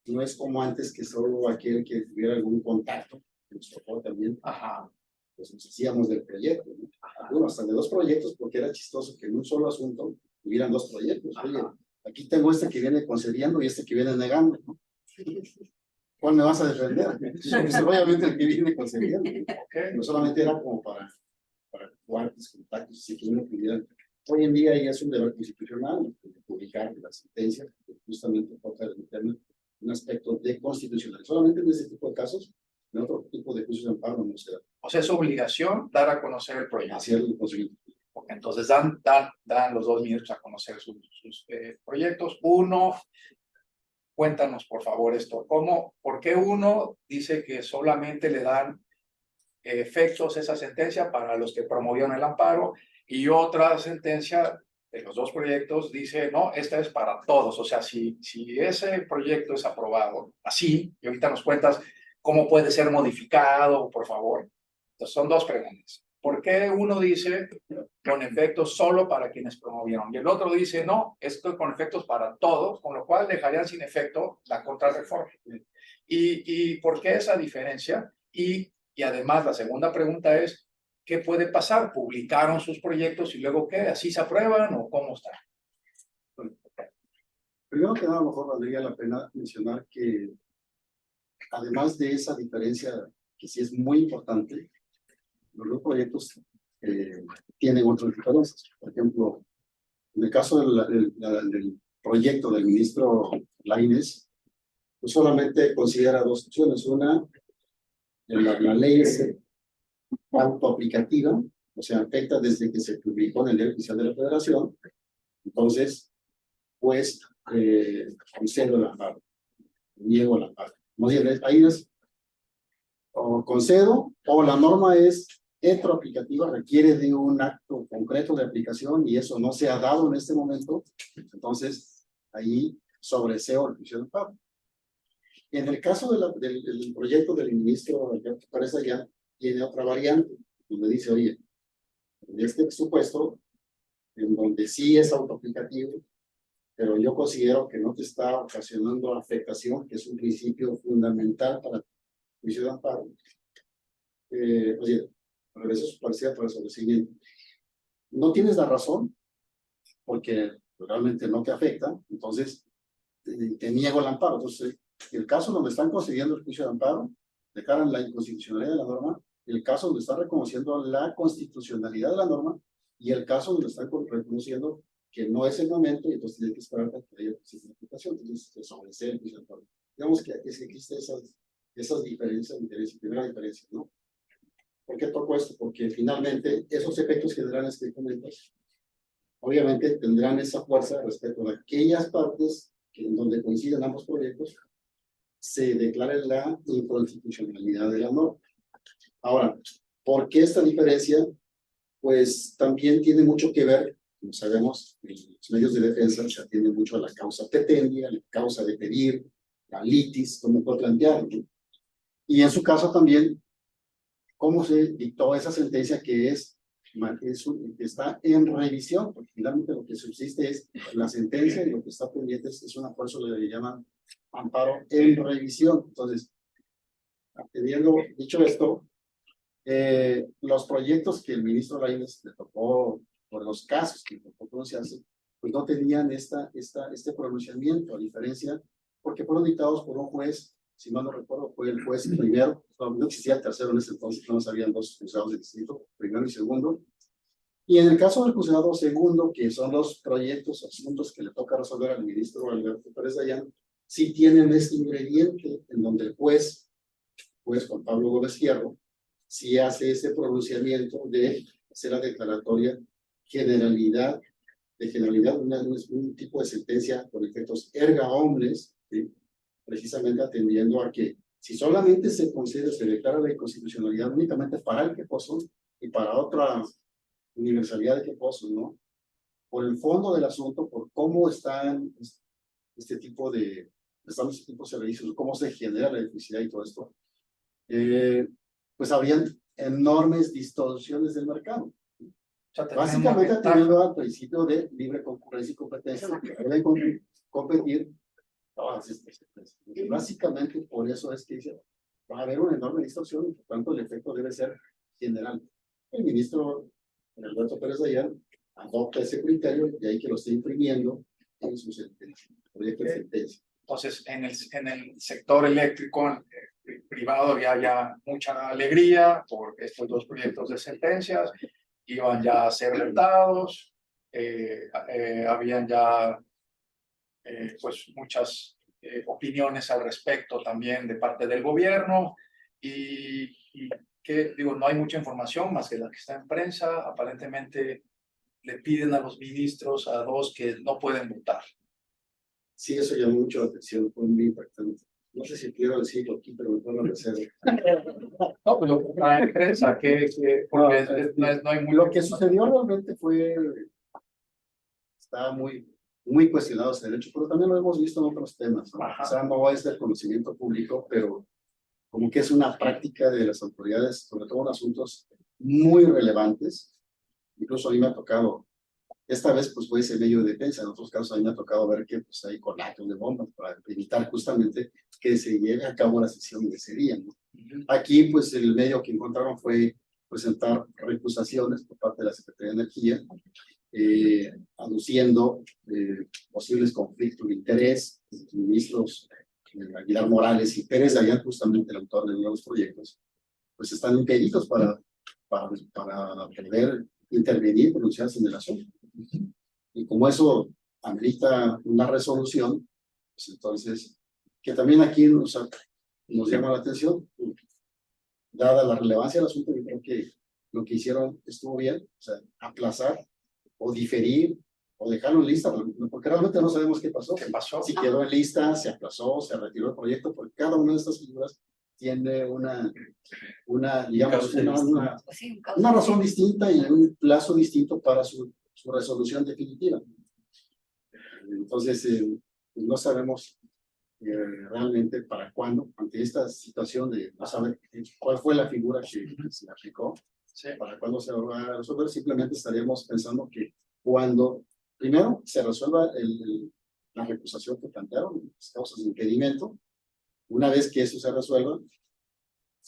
No es como antes que solo aquel que tuviera algún contacto, que nos tocó también, Ajá. pues nos hacíamos del proyecto, ¿no? Bueno, hasta de 2 proyectos, porque era chistoso que en un solo asunto hubieran 2 proyectos. Oye, aquí tengo este que viene concediendo y este que viene negando, ¿no? ¿Cuál me vas a defender? Pues obviamente el que viene concediendo, ¿no? Okay. No solamente era como para guardas, contactos, si que uno pudiera. Hoy en día ya es un deber constitucional, publicar las sentencias, que justamente toca determinar un aspecto de constitucional. Solamente en ese tipo de casos, en otro tipo de juicios de amparo no se da. O sea, es obligación dar a conocer el proyecto. Hacer el procedimiento. Entonces dan los 2 ministros a conocer sus proyectos. Uno, cuéntanos por favor esto. ¿Por qué uno dice que solamente le dan efectos esa sentencia para los que promovieron el amparo, y otra sentencia de los 2 proyectos dice, no, esta es para todos? O sea, si ese proyecto es aprobado así, y ahorita nos cuentas cómo puede ser modificado, por favor. Entonces son 2 preguntas. ¿Por qué uno dice con efectos solo para quienes promovieron y el otro dice, no, esto con efectos para todos, con lo cual dejarían sin efecto la contrarreforma? ¿Y por qué esa diferencia? Y además la segunda pregunta es, ¿qué puede pasar? ¿Publicaron sus proyectos y luego qué? ¿Así se aprueban o cómo está? Primero que nada, a lo mejor valdría la pena mencionar que además de esa diferencia, que sí es muy importante, los 2 proyectos tienen otras diferencias. Por ejemplo, en el caso del proyecto del ministro Lainez, pues solamente considera 2 opciones. Una, la ley es autoaplicativa, o sea, afecta desde que se publicó en el Diario Oficial de la Federación. Entonces, pues, concedo el amparo, niego el amparo. Más bien, ahí es o concedo, o la norma es heteroaplicativa, requiere de un acto concreto de aplicación y eso no se ha dado en este momento. Entonces, ahí sobreseo el juicio de amparo. En el caso del proyecto del ministro Alberto Pérez Dayán, tiene otra variante, donde dice, oye, en este presupuesto, en donde sí es autoaplicativo, pero yo considero que no te está ocasionando afectación, que es un principio fundamental para el juicio de amparo. Oye, regrese su parcial para establecimiento. No tienes la razón, porque realmente no te afecta, entonces te niego el amparo. Entonces, el caso donde están concediendo el juicio de amparo, declaran la inconstitucionalidad de la norma, el caso donde están reconociendo la constitucionalidad de la norma, y el caso donde están reconociendo que no es el momento, y entonces tienen que esperar a que haya una aplicación. Entonces, se establece el juicio de amparo. Digamos que existen esas diferencias, primera diferencia, ¿no? ¿Por qué toco esto? Porque finalmente esos efectos generales que comentas, obviamente tendrán esa fuerza respecto a aquellas partes en donde coinciden ambos proyectos, se declara la inconstitucionalidad de la norma. Ahora, ¿por qué esta diferencia? Pues también tiene mucho que ver, como sabemos, los medios de defensa se atienden mucho a la causa petendia, la causa de pedir, la litis, como fue planteado, ¿no? Y en su caso también, cómo se dictó esa sentencia que está en revisión, porque finalmente lo que subsiste es la sentencia y lo que está pendiente es una fuerza, le llaman amparo en revisión. Entonces, teniendo dicho esto, los proyectos que el ministro Lainez le tocó, por los casos que le tocó pronunciarse, pues no tenían este pronunciamiento, a diferencia, porque fueron dictados por un juez, si mal no recuerdo, fue el juez primero, no existía el tercero en ese entonces, no habían dos juzgados de distrito, primero y segundo. Y en el caso del juzgado segundo, que son los proyectos, asuntos que le toca resolver al ministro Alberto Pérez Dayán, sí tienen este ingrediente en donde el juez Juan Pablo Gómez Fierro, sí hace ese pronunciamiento de hacer la declaratoria generalidad, un tipo de sentencia con efectos erga omnes, ¿sí? Precisamente atendiendo a que si solamente se declara la inconstitucionalidad únicamente para el quejoso y para otra universalidad de quejosos, ¿no? Por el fondo del asunto, por cómo están este tipo de servicios, cómo se genera la electricidad y todo esto, pues habrían enormes distorsiones del mercado. O sea, Básicamente atendiendo al principio de libre concurrencia y competencia, que deben competir todas estas empresas. Básicamente por eso es que dice, va a haber una enorme distorsión y por tanto el efecto debe ser general. El ministro Alberto Pérez Dayán adopta ese criterio y ahí que lo está imprimiendo en su sentencia, proyecto de sentencia. Entonces, en el sector eléctrico privado había ya mucha alegría por estos dos proyectos de sentencias, iban ya a ser votados, habían ya pues muchas opiniones al respecto también de parte del gobierno y que digo, no hay mucha información más que la que está en prensa. Aparentemente le piden a los ministros, a dos, que no pueden votar. Sí, eso llamó mucho la atención, fue muy impactante. No sé si quiero decirlo aquí, pero mejor lo reservo. No, pues lo que está en prensa, porque no hay muy... Lo que sucedió realmente estaba muy cuestionado ese derecho, pero también lo hemos visto en otros temas, ¿no? O sea, no es del conocimiento público, pero como que es una práctica de las autoridades, sobre todo en asuntos muy relevantes. Incluso a mí me ha tocado, esta vez pues fue ese medio de defensa, en otros casos a mí me ha tocado ver que pues hay conatos de bombas para evitar justamente que se lleve a cabo la sesión de ese día, ¿no? Aquí pues el medio que encontraron fue presentar recusaciones por parte de la Secretaría de Energía, aduciendo posibles conflictos de interés. Los ministros Aguilar Morales y Pérez Dayán, justamente el autor de los proyectos, pues están impedidos para poder intervenir, pronunciarse en el asunto. Y como eso amerita una resolución, pues entonces, que también aquí nos llama la atención, dada la relevancia del asunto, yo creo que lo que hicieron estuvo bien, o sea, aplazar o diferir o dejarlo en lista, porque realmente no sabemos qué pasó. ¿Qué pasó? Si quedó en lista, se aplazó, se retiró el proyecto, porque cada una de estas figuras tiene una digamos, una razón distinta y un plazo distinto para su resolución definitiva. Entonces, no sabemos realmente para cuándo, ante esta situación de no saber cuál fue la figura que se aplicó, sí, para cuándo se va a resolver. Simplemente estaríamos pensando que cuando primero se resuelva la recusación que plantearon, las causas de impedimento, una vez que eso se resuelva,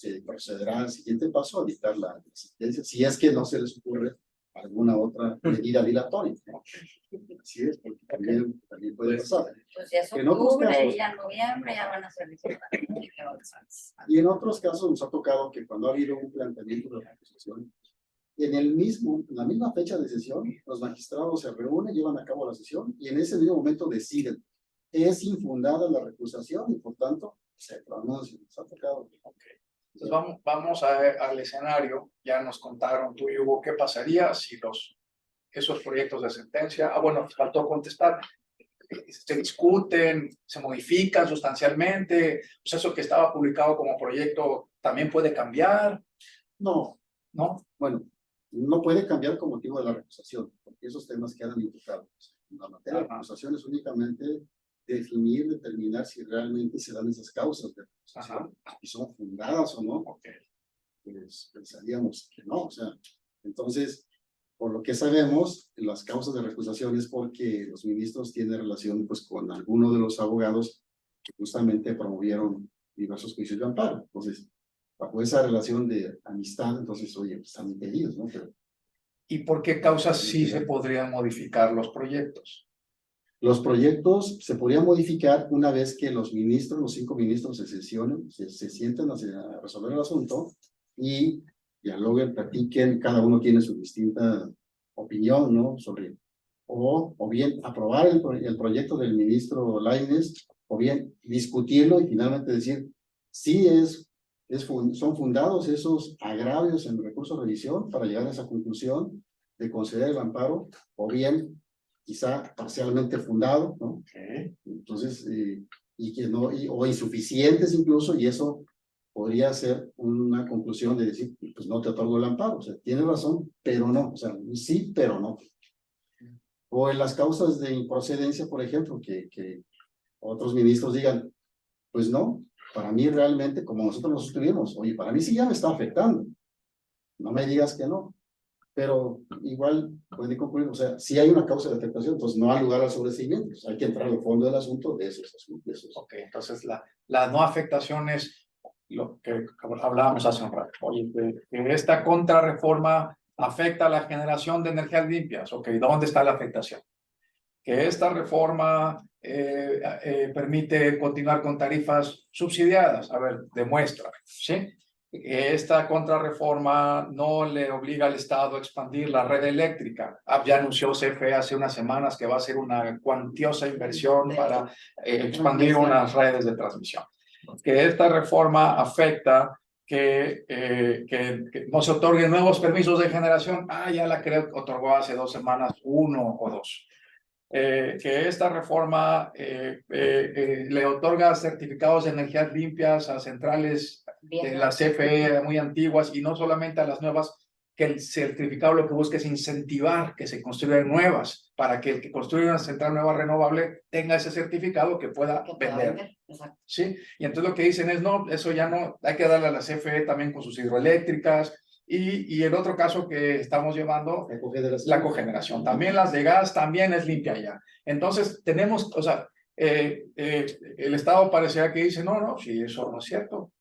se procederá al siguiente paso a dictar la sentencia, si es que no se les ocurre alguna otra medida dilatoria, ¿no? Así es, porque también puede pasar. Pues ya es En otros octubre, casos- ya noviembre, ya van a ser diciembre. Y en otros casos nos ha tocado que cuando ha habido un planteamiento de recusación, en la misma fecha de sesión, los magistrados se reúnen, llevan a cabo la sesión y en ese mismo momento deciden, es infundada la recusación y por tanto se pronuncia. Nos ha tocado. Entonces vamos al escenario. Ya nos contaron tú y Hugo qué pasaría si esos proyectos de sentencia, bueno, faltó contestar, se discuten, se modifican sustancialmente, pues eso que estaba publicado como proyecto también puede cambiar, No, ¿no? bueno, no puede cambiar con motivo de la recusación, porque esos temas quedan imputados. La materia de recusación es únicamente determinar si realmente se dan esas causas de recusación, y son fundadas o no, pues pensaríamos que no, o sea, entonces, por lo que sabemos, las causas de recusación es porque los ministros tienen relación pues con alguno de los abogados que justamente promovieron diversos juicios de amparo. Entonces, bajo esa relación de amistad, entonces, oye, pues, están impedidos, ¿no? Pero ¿Y por qué causas sí se podrían modificar los proyectos? los proyectos se podrían modificar una vez que los 5 ministros se sesionen, se sienten a resolver el asunto y dialoguen, platiquen, cada uno tiene su distinta opinión, ¿no? Sobre, o bien aprobar el proyecto del ministro Lainez, o bien discutirlo y finalmente decir, sí son fundados esos agravios en el recurso de revisión para llegar a esa conclusión de conceder el amparo, o bien quizá parcialmente fundado, ¿no? Entonces, y que no, o insuficientes incluso, y eso podría ser una conclusión de decir, pues no te otorgo el amparo, o sea, tienes razón, pero no, o sea, sí, pero no. O en las causas de improcedencia, por ejemplo, que otros ministros digan, pues no, para mí realmente, como nosotros nos suscribimos, oye, para mí sí ya me está afectando, no me digas que no. Pero igual puede concluir, o sea, si hay una causa de afectación, entonces no hay lugar al sobreseimiento, hay que entrar al fondo del asunto de esos asuntos. Ok, entonces la no afectación es lo que hablábamos hace un rato. Oye, que esta contrarreforma afecta a la generación de energías limpias. Ok, ¿dónde está la afectación? Que esta reforma permite continuar con tarifas subsidiadas. A ver, demuestra, ¿sí? Esta contrarreforma no le obliga al Estado a expandir la red eléctrica. Ya anunció CFE hace unas semanas que va a hacer una cuantiosa inversión para expandir unas redes de transmisión. Que esta reforma afecta que no se otorguen nuevos permisos de generación. Ya la creo que otorgó hace 2 semanas 1 o 2. Que esta reforma le otorga certificados de energías limpias a centrales de la CFE muy antiguas y no solamente a las nuevas, que el certificado lo que busca es incentivar que se construyan nuevas, para que el que construya una central nueva renovable tenga ese certificado que pueda vender. ¿Sí? Y entonces lo que dicen es, no, eso ya no, hay que darle a la CFE también con sus hidroeléctricas. Y el otro caso que estamos llevando, la cogeneración. También las de gas también es limpia ya. Entonces tenemos, o sea, el Estado pareciera que dice, no, si eso no es cierto.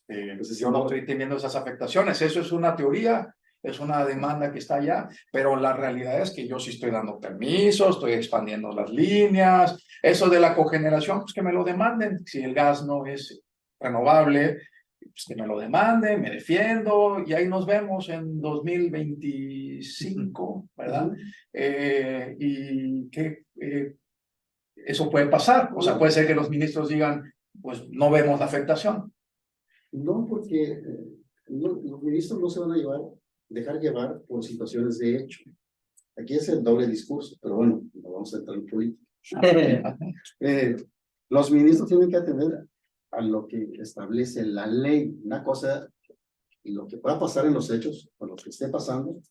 Pues yo no estoy teniendo esas afectaciones. Eso es una teoría, es una demanda que está allá, pero la realidad es que yo sí estoy dando permisos, estoy expandiendo las líneas. Eso de la cogeneración, pues que me lo demanden. Si el gas no es renovable, pues que me lo demande, me defiendo y ahí nos vemos en 2025, ¿verdad? Y que eso puede pasar, o sea, puede ser que los ministros digan, pues no vemos la afectación. No, porque los ministros no se van a dejar llevar por situaciones de hecho. Aquí es el doble discurso, pero bueno, no vamos a entrar en política. Los ministros tienen que atender a lo que establece la ley, una cosa, y lo que pueda pasar en los hechos, o lo que esté pasando,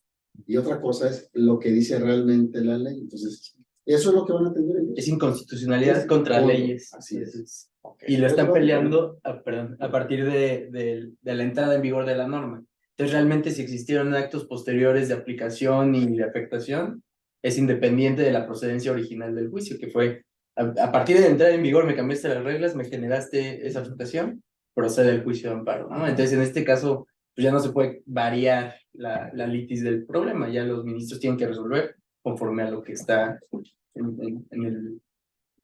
y otra cosa es lo que dice realmente la ley. Entonces, eso es lo que van a atender ellos. Es inconstitucionalidad contra leyes. Así es. Y lo están peleando a partir de la entrada en vigor de la norma. Entonces, realmente, si existieron actos posteriores de aplicación y de afectación, es independiente de la procedencia original del juicio, que fue a partir de entrar en vigor me cambiaste las reglas, me generaste esa afectación, procede el juicio de amparo, ¿no? Entonces, en este caso, pues ya no se puede variar la litis del problema, ya los ministros tienen que resolver conforme a lo que está en el...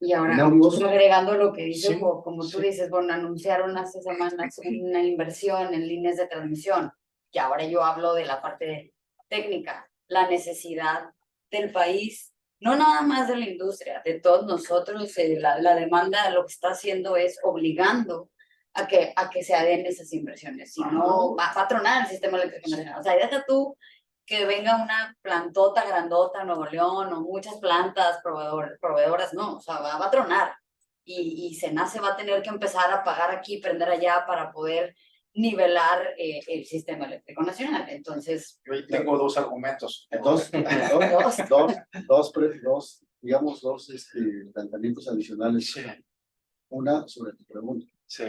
Y ahora, en ambos. agregando lo que dice Sí, Hugo, como tú dices, bueno, anunciaron hace semanas una inversión en líneas de transmisión, y ahora yo hablo de la parte técnica, la necesidad del país, no nada más de la industria, de todos nosotros, la demanda lo que está haciendo es obligando a que se den esas inversiones, si no va a tronar el sistema eléctrico nacional. O sea, deja tú que venga una plantota grandota en Nuevo León o muchas plantas proveedoras, no, o sea, va a tronar. Y SENACE va a tener que empezar a pagar aquí, prender allá para poder nivelar el sistema eléctrico nacional. Entonces, Yo tengo dos argumentos. Digamos, dos planteamientos adicionales. Sí, Una sobre tu pregunta. sí.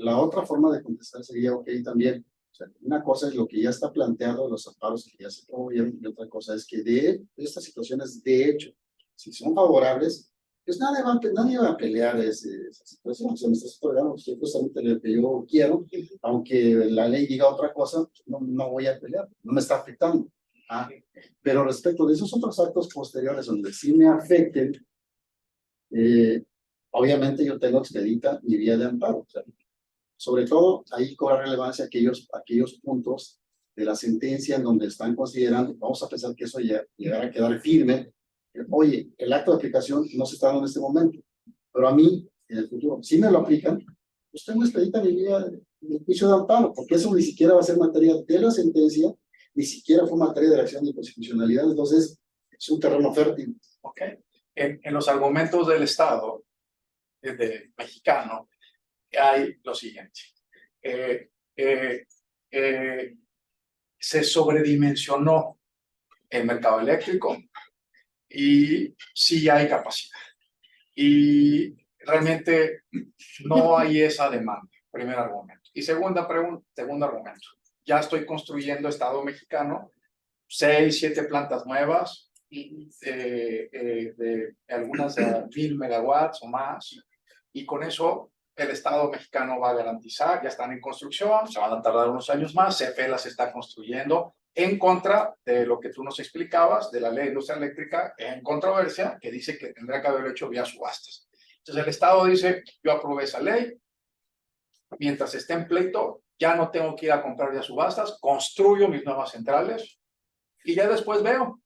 La otra forma de contestar sería, ok, también. O sea, una cosa es lo que ya está planteado, los amparos que ya se promovieron, y otra cosa es que de estas situaciones, de hecho, si son favorables, pues nadie va a pelear esa situación. O sea, me estás otorgando justamente lo que yo quiero, aunque la ley diga otra cosa, no voy a pelear, no me está afectando. Pero respecto de esos otros actos posteriores donde sí me afecten, obviamente yo tengo expedita mi vía de amparo. O sea, sobre todo, ahí cobra relevancia aquellos puntos de la sentencia en donde están considerando, vamos a pensar que eso llegará a quedar firme. Oye, el acto de aplicación no se está dando en este momento, pero a mí, en el futuro, si me lo aplican, pues tengo expedita mi vía de juicio de amparo, porque eso ni siquiera va a ser materia de la sentencia, ni siquiera fue materia de la acción de constitucionalidad, entonces es un terreno fértil. Ok. En los argumentos del Estado mexicano, hay lo siguiente. Se sobredimensionó el mercado eléctrico y sí hay capacidad. Y realmente no hay esa demanda, primer argumento. Y segundo argumento. Ya estoy construyendo Estado mexicano, 6, 7 plantas nuevas, de algunas de 1000 megawatts o más, y con eso el Estado mexicano va a garantizar, ya están en construcción, se van a tardar unos años más, CFE las está construyendo en contra de lo que tú nos explicabas, de la ley de industria eléctrica en controversia, que dice que tendrá que haberlo hecho vía subastas. Entonces el Estado dice, yo aprobé esa ley, mientras esté en pleito, ya no tengo que ir a comprar vía subastas, construyo mis nuevas centrales y ya después veo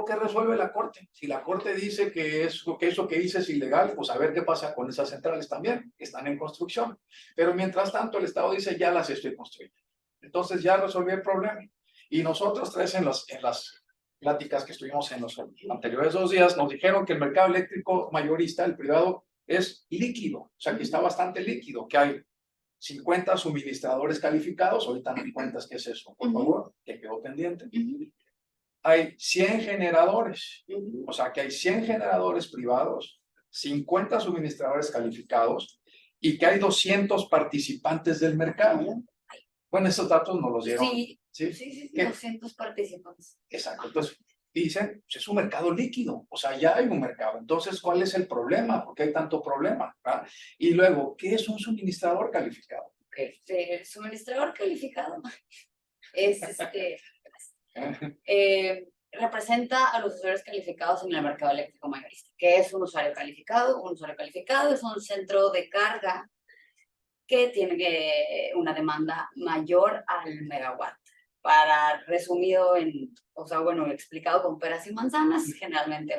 qué resuelve la Corte. Si la Corte dice que eso que hice es ilegal, pues a ver qué pasa con esas centrales también, que están en construcción. Pero mientras tanto, el Estado dice, ya las estoy construyendo. Entonces ya resolví el problema. Y nosotros tres en las pláticas que estuvimos en los anteriores 2 días, nos dijeron que el mercado eléctrico mayorista, el privado, es líquido. O sea, que está bastante líquido, que hay 50 suministradores calificados. Ahorita me cuentas qué es eso, por favor, que quedó pendiente. Hay 100 generadores, o sea que hay 100 generadores privados, 50 suministradores calificados y que hay 200 participantes del mercado. Bueno, esos datos nos los dieron. Sí, 200 participantes. Exacto, entonces dicen, pues es un mercado líquido, o sea, ya hay un mercado. Entonces, ¿cuál es el problema? ¿Por qué hay tanto problema? ¿verdad? Y luego, ¿qué es un suministrador calificado? El suministrador calificado es representa a los usuarios calificados en el mercado eléctrico mayorista. ¿Qué es un usuario calificado? Un usuario calificado es un centro de carga que tiene una demanda mayor al megawatt. Para resumido explicado con peras y manzanas, generalmente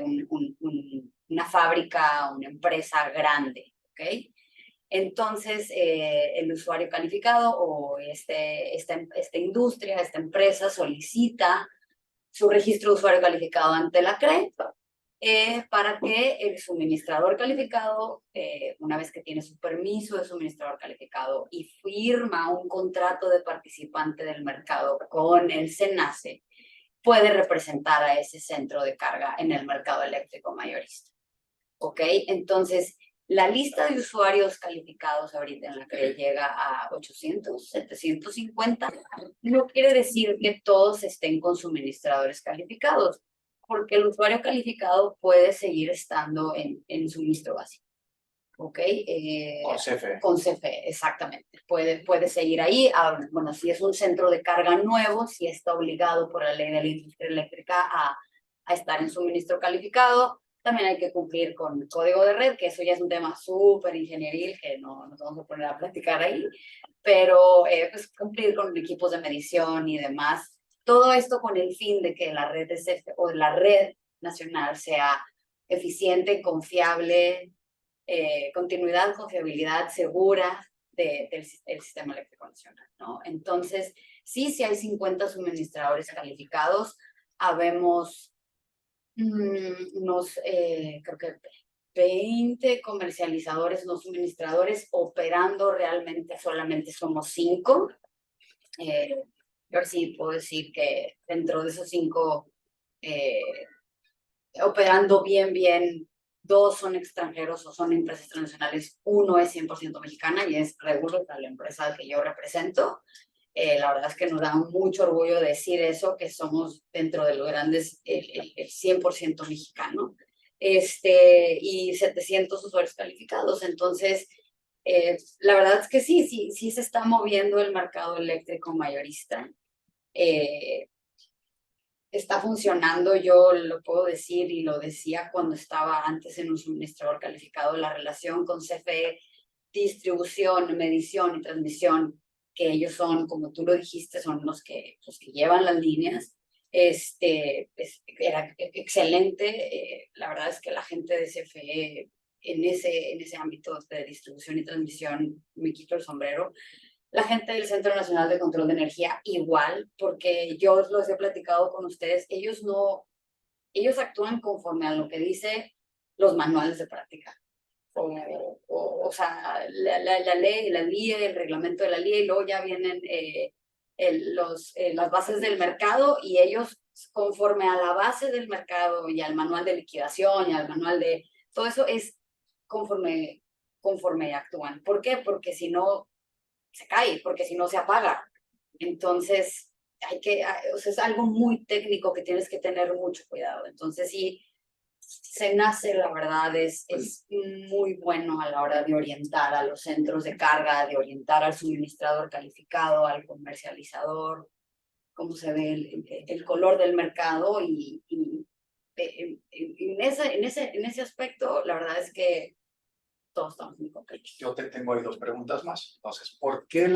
una fábrica, una empresa grande, ¿ok? Entonces, el usuario calificado o esta industria, esta empresa solicita su registro de usuario calificado ante la CRE para que el suministrador calificado, una vez que tiene su permiso de suministrador calificado y firma un contrato de participante del mercado con el SENACE, puede representar a ese centro de carga en el mercado eléctrico mayorista. ¿Ok? Entonces, la lista de usuarios calificados ahorita en la CRE llega a 800, 750. No quiere decir que todos estén con suministradores calificados, porque el usuario calificado puede seguir estando en suministro básico. ¿ok? Con CFE. Con CFE, exactamente. Puede seguir ahí. Bueno, si es un centro de carga nuevo, si está obligado por la ley de la industria eléctrica a estar en suministro calificado, también hay que cumplir con el código de red, que eso ya es un tema súper ingenieril que no nos vamos a poner a platicar ahí, pero pues cumplir con equipos de medición y demás. Todo esto con el fin de que la red de CFE, o la red nacional sea eficiente, confiable, continuidad, confiabilidad segura del sistema eléctrico nacional, ¿no? Entonces, sí hay 50 suministradores calificados, habemos unos, creo que 20 comercializadores, no suministradores, operando realmente solamente somos 5. Yo sí puedo decir que dentro de esos 5, operando bien, 2 son extranjeros o son empresas transnacionales, 1 es 100% mexicana y es Regulus, la empresa que yo represento. La verdad es que nos da mucho orgullo decir eso, que somos dentro de los grandes el 100% mexicano, y 700 usuarios calificados. Entonces, la verdad es que sí se está moviendo el mercado eléctrico mayorista. Está funcionando, yo lo puedo decir y lo decía cuando estaba antes en un suministrador calificado, la relación con CFE, distribución, medición y transmisión, que ellos son, como tú lo dijiste, son los que llevan las líneas, era excelente. La verdad es que la gente de CFE en ese ámbito de distribución y transmisión, me quito el sombrero. La gente del Centro Nacional de Control de Energía igual, porque yo los he platicado con ustedes, ellos actúan conforme a lo que dice los manuales de práctica. O sea, la ley, la LIE, el reglamento de la LIE, y luego ya vienen las bases del mercado, y ellos, conforme a la base del mercado y al manual de liquidación y al manual de... Todo eso es conforme actúan. ¿Por qué? Porque si no, se cae, porque si no se apaga. Entonces, o sea, es algo muy técnico que tienes que tener mucho cuidado. Entonces, sí, SENACE, la verdad, es muy bueno a la hora de orientar a los centros de carga, de orientar al suministrador calificado, al comercializador, cómo se ve el color del mercado, y en ese aspecto, la verdad es que todos estamos muy contentos. Yo te tengo ahí 2 preguntas más. Entonces, ¿por qué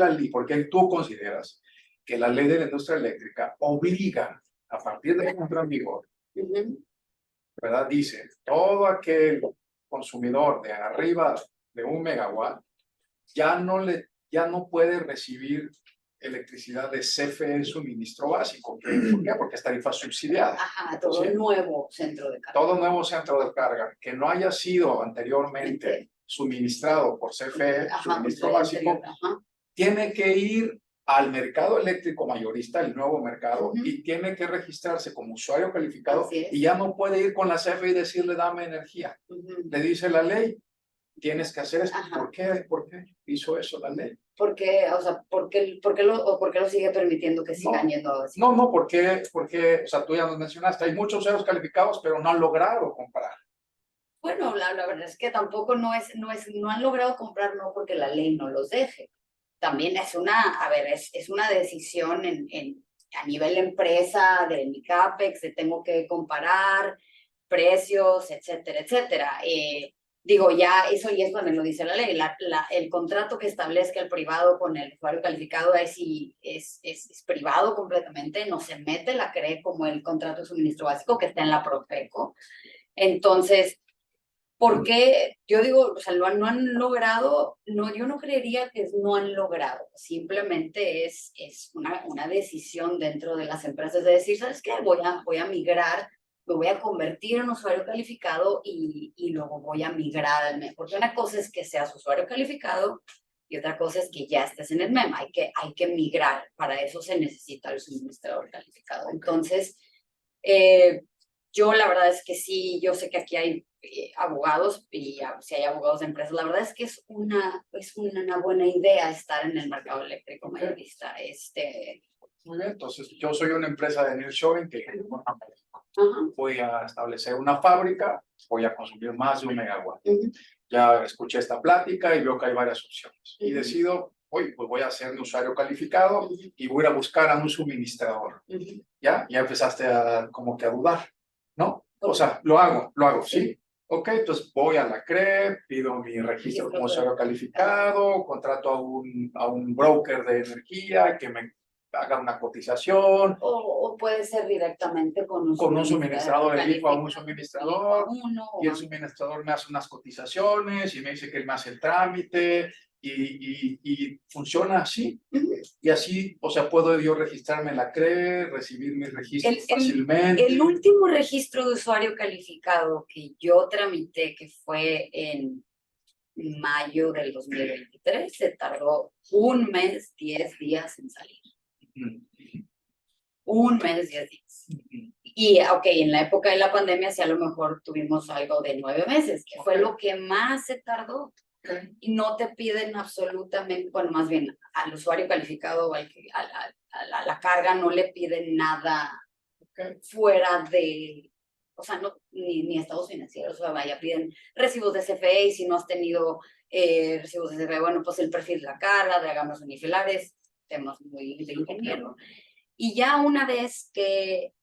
tú consideras que la ley de la industria eléctrica obliga, a partir de que entra en vigor, ¿verdad? Dice, todo aquel consumidor de arriba de 1 megawatt ya no puede recibir electricidad de CFE en suministro básico? ¿Por qué? Porque es tarifa subsidiada. Ajá, todo ¿sí? nuevo centro de carga. Todo nuevo centro de carga que no haya sido anteriormente suministrado por CFE, suministro básico, tiene que ir al mercado eléctrico mayorista, el nuevo mercado, y tiene que registrarse como usuario calificado, y ya no puede ir con la CFE y decirle dame energía. Le dice la ley, tienes que hacer esto. ¿Por qué hizo eso la ley? Porque, o sea, ¿por qué lo sigue permitiendo que sigan yendo así? No, porque, o sea, tú ya nos mencionaste, hay muchos usuarios calificados, pero no han logrado comprar. Bueno, la verdad es que tampoco no han logrado comprar, no porque la ley no los deje. También es una decisión a nivel empresa, de mi CAPEX, de tengo que comparar precios, etcétera, etcétera. Digo, ya eso también lo dice la ley. El contrato que establezca el privado con el usuario calificado es privado completamente, no se mete la CRE como el contrato de suministro básico que está en la Profeco. Entonces, ¿por qué? Yo digo, o sea, no han logrado, no, yo no creería que no han logrado, simplemente es una decisión dentro de las empresas de decir, ¿sabes qué? Voy a migrar, me voy a convertir en usuario calificado y luego voy a migrar al MEM. Porque una cosa es que seas usuario calificado y otra cosa es que ya estés en el MEM. Hay que migrar, para eso se necesita el suministrador calificado. Entonces, yo la verdad es que sí, yo sé que aquí hay abogados, y si hay abogados de empresas, la verdad es que es una buena idea estar en el mercado eléctrico mayorista. Muy bien, entonces yo soy una empresa de nearshoring que voy a establecer una fábrica, voy a consumir más de 1 megawatt. ya escuché esta plática y veo que hay varias opciones. Y decido, oye, pues voy a ser un usuario calificado y voy a buscar a un suministrador. ¿Ya? Ya empezaste como que a dudar, ¿no? O sea, lo hago, ¿sí? Ok, entonces voy a la CRE, pido mi registro como usuario calificado, contrato a un broker de energía que me haga una cotización. O puede ser directamente con un suministrador, elijo a un suministrador y el uno. suministrador me hace unas cotizaciones y me dice que él me hace el trámite y funciona así. Y así, o sea, puedo yo registrarme en la CRE, recibir mis registros fácilmente. El último registro de usuario calificado que yo tramité, que fue en mayo del 2023, se tardó 1 mes, 10 días en salir. 1 mes, 10 días. Y, ok, en la época de la pandemia sí a lo mejor tuvimos algo de 9 meses, que fue lo que más se tardó. Y no te piden absolutamente, bueno, más bien al usuario calificado o a la carga no le piden nada fuera de, o sea, no, ni estados financieros, o sea, vaya, piden recibos de CFE y si no has tenido recibos de CFE, bueno, pues el perfil de la carga, diagramas unifilares, temas muy de ingeniero. Y ya una vez que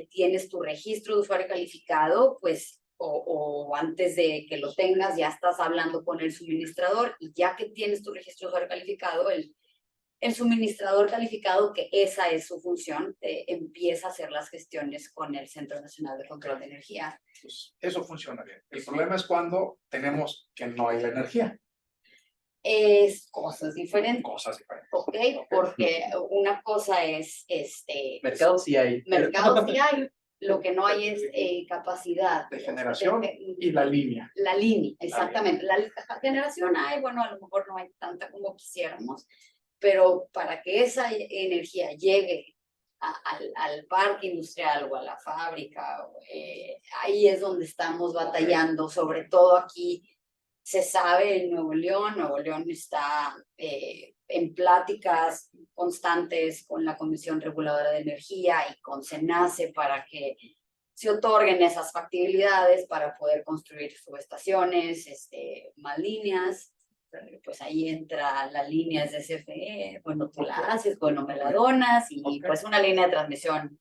tienes tu registro de usuario calificado, pues, o antes de que lo tengas, ya estás hablando con el suministrador y ya que tienes tu registro de usuario calificado, el suministrador calificado, que esa es su función, empieza a hacer las gestiones con el Centro Nacional de Control de Energía. Pues eso funciona bien. El problema es cuando tenemos que no hay la energía. Es cosas diferentes. Cosas diferentes. ¿Ok? Porque una cosa es, Mercado sí hay. mercado sí hay, lo que no hay es capacidad. De generación y la línea. La línea, exactamente. La generación hay, bueno, a lo mejor no hay tanta como quisiéramos, pero para que esa energía llegue al parque industrial o a la fábrica, ahí es donde estamos batallando, sobre todo aquí. Se sabe en Nuevo León está en pláticas constantes con la Comisión Reguladora de Energía y con CENACE para que se otorguen esas factibilidades para poder construir subestaciones, más líneas. Pues ahí entra las líneas de CFE, bueno, tú la haces, bueno, me la donas y pues una línea de transmisión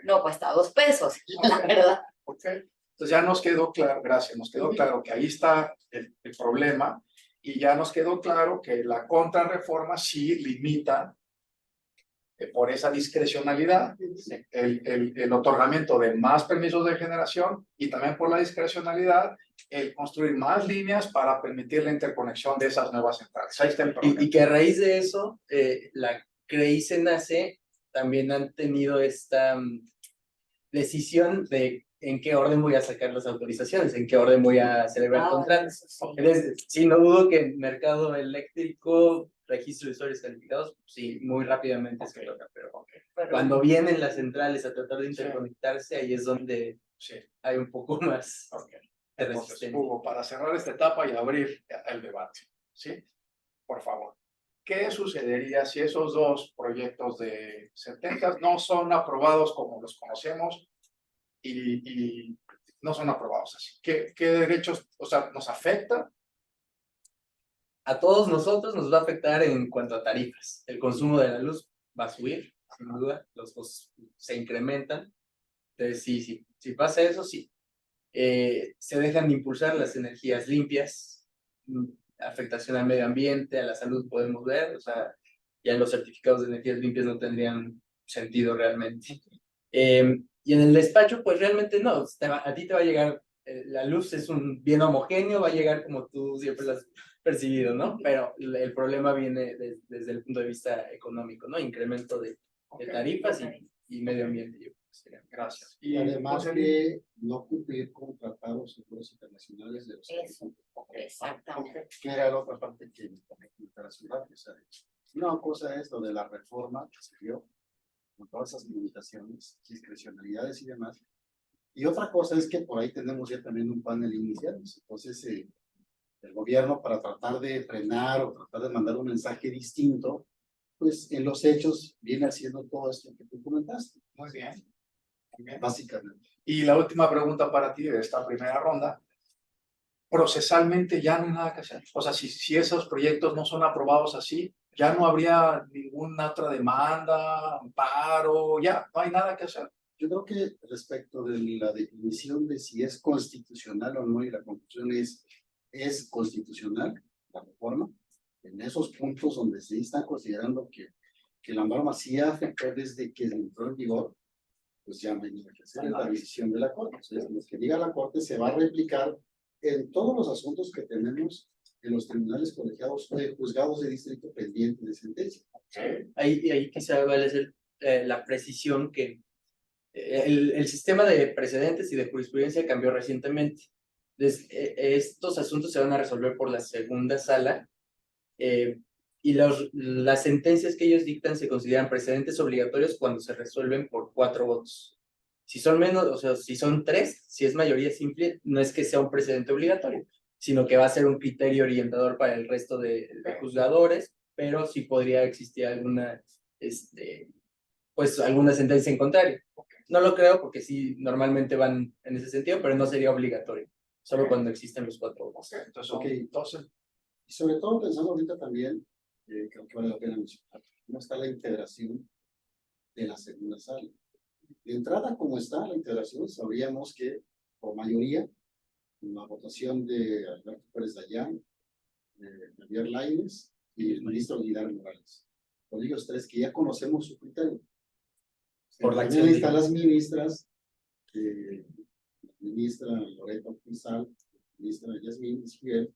no cuesta 2 pesos, la verdad. Entonces ya nos quedó claro, gracias, nos quedó claro que ahí está el problema y ya nos quedó claro que la contrarreforma sí limita por esa discrecionalidad el otorgamiento de más permisos de generación y también por la discrecionalidad el construir más líneas para permitir la interconexión de esas nuevas centrales. Ahí está el problema. Y que a raíz de eso, la CRE y CENACE también han tenido esta decisión de en qué orden voy a sacar las autorizaciones, en qué orden voy a celebrar contratos. Sí, no dudo que en mercado eléctrico, registro de usuarios calificados, sí, muy rápidamente se logra, pero cuando vienen las centrales a tratar de interconectarse, ahí es donde hay un poco más de resistencia. Hugo, para cerrar esta etapa y abrir el debate, ¿sí? Por favor. ¿Qué sucedería si esos dos proyectos de 70 no son aprobados como los conocemos y no son aprobados así? ¿Qué derechos, o sea, nos afecta? A todos nosotros nos va a afectar en cuanto a tarifas. El consumo de la luz va a subir, sin duda, los costos se incrementan. Entonces, si pasa eso, sí. Se dejan de impulsar las energías limpias, afectación al medio ambiente, a la salud podemos ver, o sea, ya los certificados de energías limpias no tendrían sentido realmente. Y en el despacho, pues realmente no, a ti te va a llegar, la luz es un bien homogéneo, va a llegar como tú siempre lo has percibido, ¿no? Pero el problema viene desde el punto de vista económico, ¿no? Incremento de tarifas y medio ambiente. Gracias. Y además de no cumplir con tratados internacionales de los Eso, exactamente. que era la otra parte que internacional que se ha hecho. Una cosa es lo de la reforma que se dio con todas esas limitaciones, discrecionalidades y demás. Y otra cosa es que por ahí tenemos ya también un panel inicial. Entonces, el gobierno, para tratar de frenar o tratar de mandar un mensaje distinto, pues en los hechos viene haciendo todo esto que tú comentaste. Muy bien. Básicamente. Y la última pregunta para ti de esta primera ronda. procesalmente ya no hay nada que hacer. O sea, si esos proyectos no son aprobados así, ya no habría ninguna otra demanda, amparo, ya no hay nada que hacer. Yo creo que respecto de la definición de si es constitucional o no, y la conclusión es constitucional la reforma, en esos puntos donde se están considerando que la norma sí afectó desde que entró en vigor, pues ya no hay nada que hacer, es la decisión de la Corte. Entonces, lo que diga la Corte se va a replicar en todos los asuntos que tenemos en los tribunales colegiados o de juzgados de distrito pendientes de sentencia. Ahí quizá vale ser la precisión que el sistema de precedentes y de jurisprudencia cambió recientemente. Entonces, estos asuntos se van a resolver por la segunda sala y las sentencias que ellos dictan se consideran precedentes obligatorios cuando se resuelven por 4 votos. Si son menos, o sea, si son 3, si es mayoría simple, no es que sea un precedente obligatorio, sino que va a ser un criterio orientador para el resto de juzgadores, pero sí podría existir alguna, pues alguna sentencia en contrario. No lo creo porque sí, normalmente van en ese sentido, pero no sería obligatorio, solo cuando existen los 4 votos. Entonces, Y sobre todo pensando ahorita también, creo que vale la pena mencionar, cómo está la integración de la segunda sala. De entrada, como está la integración, sabríamos que por mayoría, en la votación de Alberto Pérez Dayán, Javier Lainez y el ministro Guillermo Morales. Con ellos 3 que ya conocemos su criterio. Por la También acción están las ministras, la ministra Loreto Pizal, la ministra Yasmín Esquivel,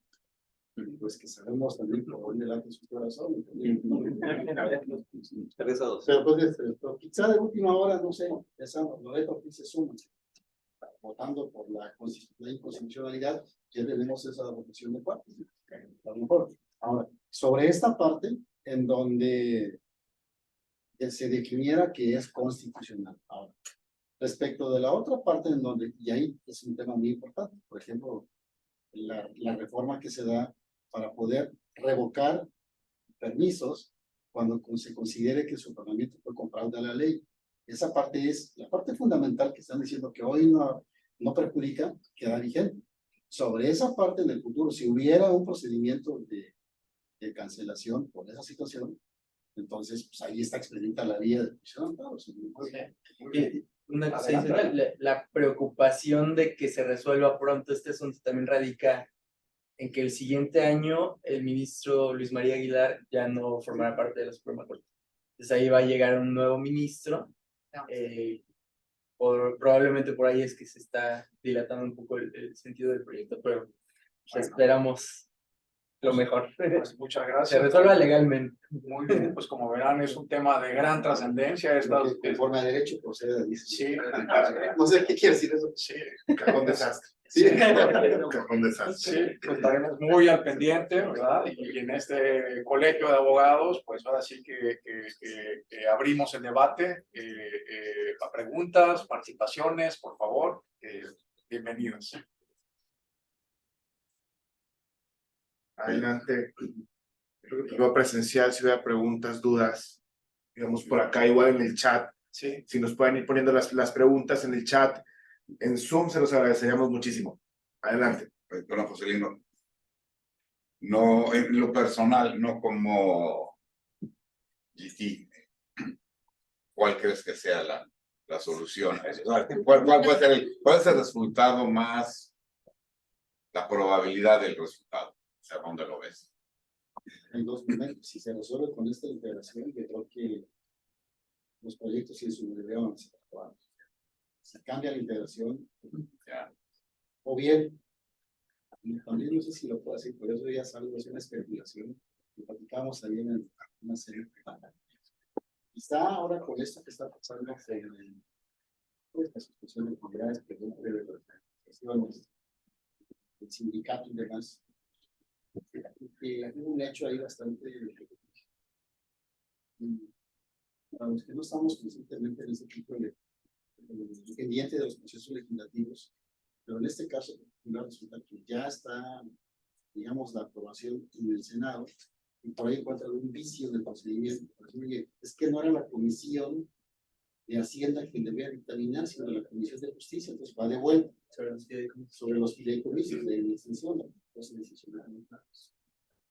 pues que sabemos también por dónde late su corazón. Pero pues, pero quizá de última hora, no sé, esa Loreto se suma, votando por la inconstitucionalidad, ya tenemos esa votación de partes. A lo mejor. Ahora, sobre esta parte, en donde se definiera que es constitucional. Ahora, respecto de la otra parte, en donde, y ahí es un tema muy importante, por ejemplo, la reforma que se da para poder revocar permisos cuando se considere que su otorgamiento fue comprado de la ley. Esa parte es la parte fundamental que están diciendo que hoy no perjudica, queda vigente. Sobre esa parte en el futuro, si hubiera un procedimiento de cancelación por esa situación, entonces pues ahí está expedita la vía de juicio de amparo. Una cosa adicional, la preocupación de que se resuelva pronto este asunto también radica en que el siguiente año el ministro Luis María Aguilar ya no formará parte de la Suprema Corte. Entonces ahí va a llegar un nuevo ministro. Probablemente por ahí es que se está dilatando un poco el sentido del proyecto, pero pues, esperamos lo mejor. pues muchas Se gracias. resuelva legalmente. Muy bien, pues como verán es un tema de gran trascendencia. Conforme a derecho procede, dice. Sí. No sé qué quiere decir eso. Sí. Cajón desastre. Sí. Cajón desastre. Sí, pues estaremos muy al pendiente, ¿verdad? Y en este colegio de abogados, pues ahora sí que abrimos el debate a preguntas, participaciones, por favor, bienvenidos. Adelante. Lo presencial, si hubiera preguntas, dudas, digamos por acá, igual en el chat. Sí. Si nos pueden ir poniendo las preguntas en el chat, en Zoom, se los agradeceríamos muchísimo. Adelante. Don Joselino, no en lo personal, no como GT, ¿cuál crees que sea la solución a eso? ¿Cuál es el resultado más, la probabilidad del resultado? O sea, ¿dónde lo ves? En 2 momentos, si se resuelve con esta integración, yo creo que los proyectos y su mayoría van a ser aprobados. Si cambia la integración, Ya. o bien, también no sé si lo puedo decir, por eso ya salgo, es una especulación, lo platicamos ahí en una serie. Quizá ahora con esto que está pasando en esta suspensión de actividades, preguntas de organizaciones, el sindicato y demás, que hay un hecho ahí bastante. Para los que no estamos constantemente en ese tipo de pendiente de los procesos legislativos, pero en este caso resulta que ya está, digamos, la aprobación en el Senado y por ahí encuentran un vicio del procedimiento. Es que no era la comisión de Hacienda quien debía dictaminar, sino de la Comisión de Justicia. Entonces va de vuelta sobre los fideicomisos de extensión.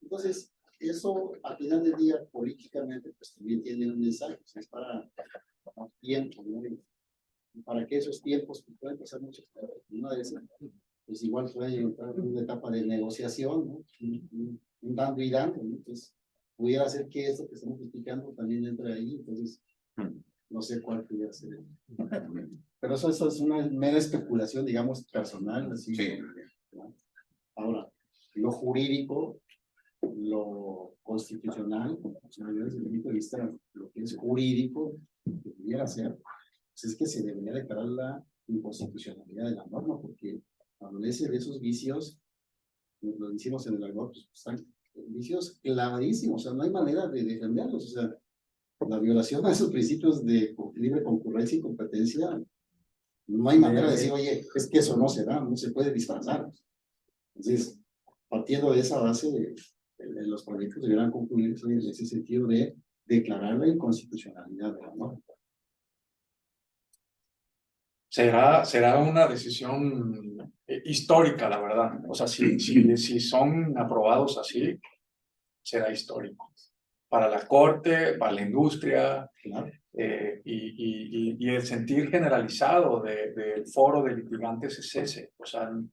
Entonces, eso al final del día, políticamente, pues también tiene un mensaje, o sea, es para tiempo, ¿no? Para que esos tiempos pues, pueden pasar muchas cosas. Una de esas, pues igual puede entrar en una etapa de negociación, ¿no? Un dando y dando, ¿no? Entonces, pudiera ser que esto que estamos explicando también entre ahí, entonces, no sé cuál pudiera ser. Pero eso es una mera especulación, digamos, personal, así. Sí. ¿No? Ahora, lo jurídico, lo constitucional, o sea, desde mi punto de vista, lo que es jurídico, que pudiera ser, pues es que se debería declarar la inconstitucionalidad de la norma, porque adolece de esos vicios, lo hicimos en el argot, pues, están vicios clavadísimos, o sea, no hay manera de defenderlos, o sea, la violación a esos principios de libre concurrencia y competencia, no hay manera de decir, oye, es que eso no se da, no se puede disfrazar. Entonces, partiendo de esa base, los proyectos deberán concluir en ese sentido de declarar la inconstitucionalidad de la norma. Será una decisión histórica, la verdad. O sea, si son aprobados así, será histórico. Para la Corte, para la industria, Claro. y el sentir generalizado del foro de litigantes es ese. O sea, no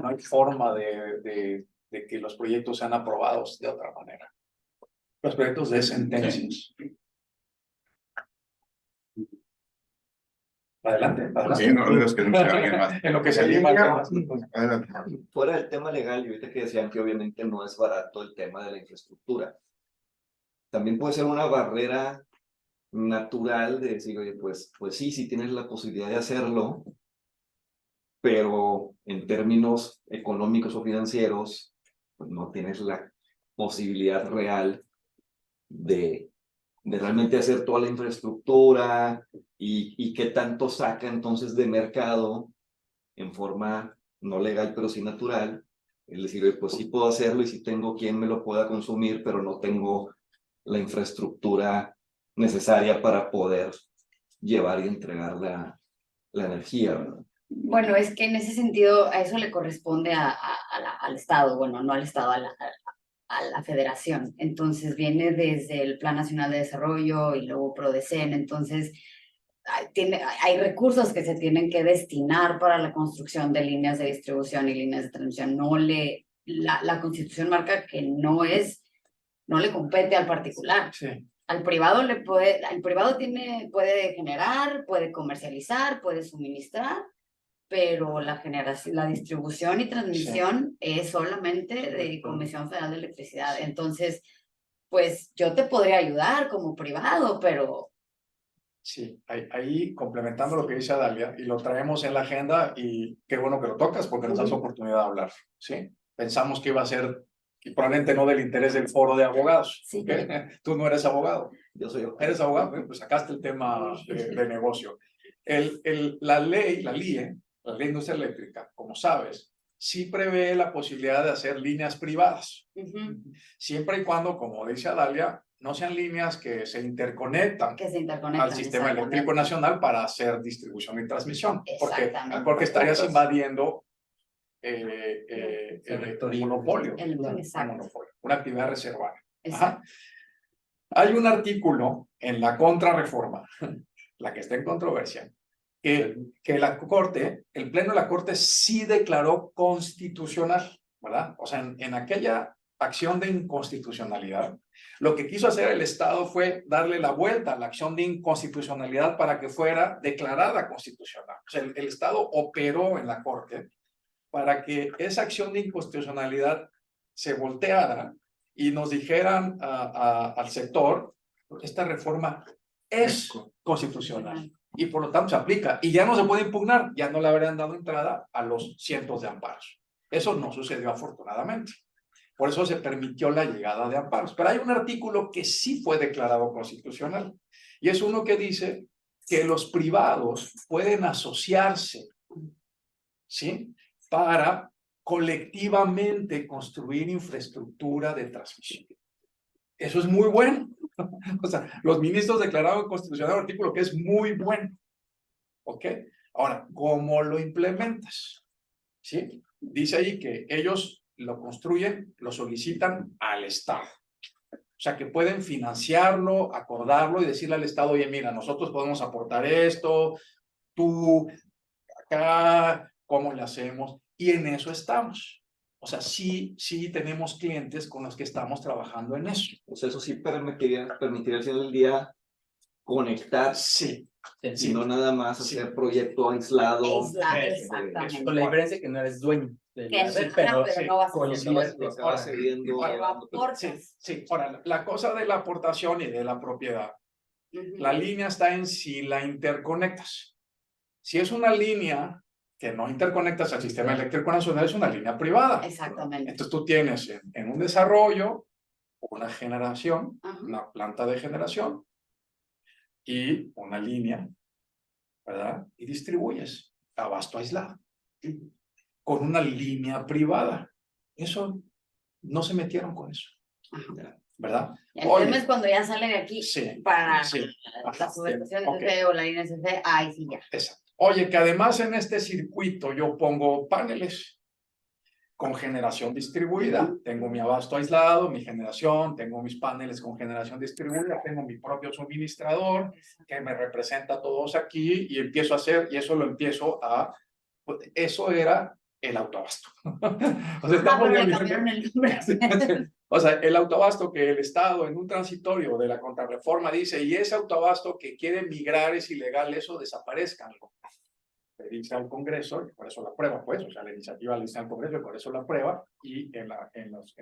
hay forma de que los proyectos sean aprobados de otra manera. Los proyectos de sentencias. Adelante, adelante. Sí, no, es que no sé, alguien más. En lo que se anima. Adelante. Fuera del tema legal, y ahorita que decían que obviamente no es barato el tema de la infraestructura. También puede ser una barrera natural de decir, oye, pues sí, sí tienes la posibilidad de hacerlo, pero en términos económicos o financieros, pues no tienes la posibilidad real de realmente hacer toda la infraestructura y qué tanto saca entonces de mercado en forma no legal, pero sí natural. Es decir, oye, pues sí puedo hacerlo y sí tengo quien me lo pueda consumir, pero no tengo la infraestructura necesaria para poder llevar y entregar la energía, ¿verdad? Bueno, es que en ese sentido a eso le corresponde al Estado, bueno, no al Estado, a la Federación. Entonces viene desde el Plan Nacional de Desarrollo y luego PRODECEN. Entonces hay recursos que se tienen que destinar para la construcción de líneas de distribución y líneas de transmisión. La Constitución marca que no le compete al particular. Sí. Al privado puede generar, puede comercializar, puede suministrar, pero la distribución y transmisión es solamente de Comisión Federal de Electricidad. Entonces, pues yo te podría ayudar como privado, pero... Sí, ahí complementando lo que dice Adalia, y lo traemos en la agenda, y qué bueno que lo tocas porque nos das oportunidad de hablar, ¿sí? Pensamos que iba a ser, y probablemente no del interés del foro de abogados, Sí. ¿okay? Tú no eres abogado. Yo soy ¿Eres abogado? Pues sacaste el tema de negocio. La ley, la LIE, la Ley de Industria Eléctrica, como sabes, sí prevé la posibilidad de hacer líneas privadas, siempre y cuando, como dice Adalia, no sean líneas que se interconectan al sistema eléctrico nacional para hacer distribución y transmisión, porque estarías invadiendo el monopolio, una actividad reservada. Hay un artículo en la contrarreforma, la que está en controversia, que la Corte, el Pleno de la Corte sí declaró constitucional, ¿verdad? O sea, en aquella acción de inconstitucionalidad, lo que quiso hacer el Estado fue darle la vuelta a la acción de inconstitucionalidad para que fuera declarada constitucional. O sea, el Estado operó en la Corte para que esa acción de inconstitucionalidad se volteara y nos dijeran al sector, esta reforma es constitucional y por lo tanto se aplica y ya no se puede impugnar, ya no le habrían dado entrada a los cientos de amparos. Eso no sucedió afortunadamente. Por eso se permitió la llegada de amparos. Pero hay un artículo que sí fue declarado constitucional y es uno que dice que los privados pueden asociarse, ¿sí?, para colectivamente construir infraestructura de transmisión. Eso es muy bueno. O sea, los ministros declararon constitucional un artículo que es muy bueno. ¿Ok? Ahora, ¿cómo lo implementas? ¿Sí? Dice ahí que ellos lo construyen, lo solicitan al Estado. O sea, que pueden financiarlo, acordarlo y decirle al Estado, oye, mira, nosotros podemos aportar esto, tú, acá, ¿cómo le hacemos? Y en eso estamos. O sea, sí tenemos clientes con los que estamos trabajando en eso. Pues eso sí permitiría al final del día conectar, Sí, y no nada más hacer proyecto aislado. Exactamente. Con la diferencia que no eres dueño de Que la sí, red, pero no vas a con hacer líneas todo. Se va cediendo. Pero aportas. sí. Ahora, la cosa de la aportación y de la propiedad. Ujú. La línea está en si la interconectas. Si es una línea que no interconectas al sistema eléctrico nacional, es una línea privada. Exactamente. Entonces tú tienes en un desarrollo una generación, Ajá. una planta de generación y una línea, ¿verdad? Y distribuyes abasto aislado con una línea privada. Eso no se metieron con eso, ¿verdad? El tema es cuando ya sale de aquí Sí, para sí. la subestación Ok. SC o la línea SC, ahí sí ya. Exacto. Oye, que además en este circuito yo pongo paneles con generación distribuida. Tengo mi abasto aislado, mi generación, tengo mis paneles con generación distribuida, tengo mi propio suministrador que me representa a todos aquí y empiezo a hacer, y eso lo empiezo a... Eso era el autoabasto. O sea, estamos pero le diciendo- cambiaron el nombre. O sea, el autoabasto que el Estado en un transitorio de la contrarreforma dice, y ese autoabasto que quiere migrar es ilegal, eso desaparezcanlo. Le dice al Congreso, y por eso la aprueba, pues, o sea, la iniciativa le dice al Congreso y por eso la aprueba, y en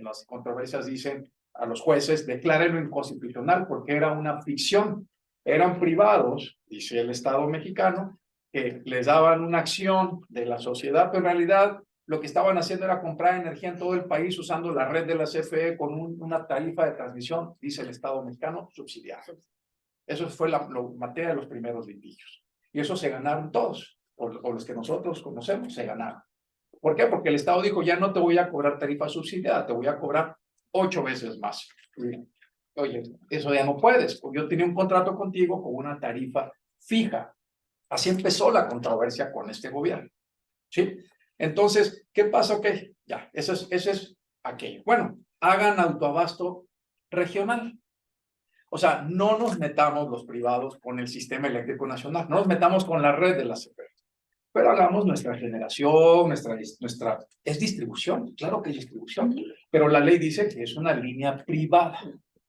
las controversias dicen a los jueces, declárenlo inconstitucional porque era una ficción. Eran privados, dice el Estado mexicano, que les daban una acción de la sociedad, pero en realidad lo que estaban haciendo era comprar energía en todo el país usando la red de la CFE con una tarifa de transmisión, dice el Estado mexicano, subsidiada. Eso fue la materia de los primeros litigios. Y eso se ganaron todos, o los que nosotros conocemos, se ganaron. ¿Por qué? Porque el Estado dijo, ya no te voy a cobrar tarifa subsidiada, te voy a cobrar 8 veces más. Oye, eso ya no puedes, porque yo tenía un contrato contigo con una tarifa fija. Así empezó la controversia con este gobierno. ¿Sí? Entonces, ¿qué pasa? Ok, ya, eso es aquello. Bueno, hagan autoabasto regional. O sea, no nos metamos los privados con el sistema eléctrico nacional, no nos metamos con la red de la CFE, pero hagamos nuestra generación, es distribución, claro que es distribución, pero la ley dice que es una línea privada,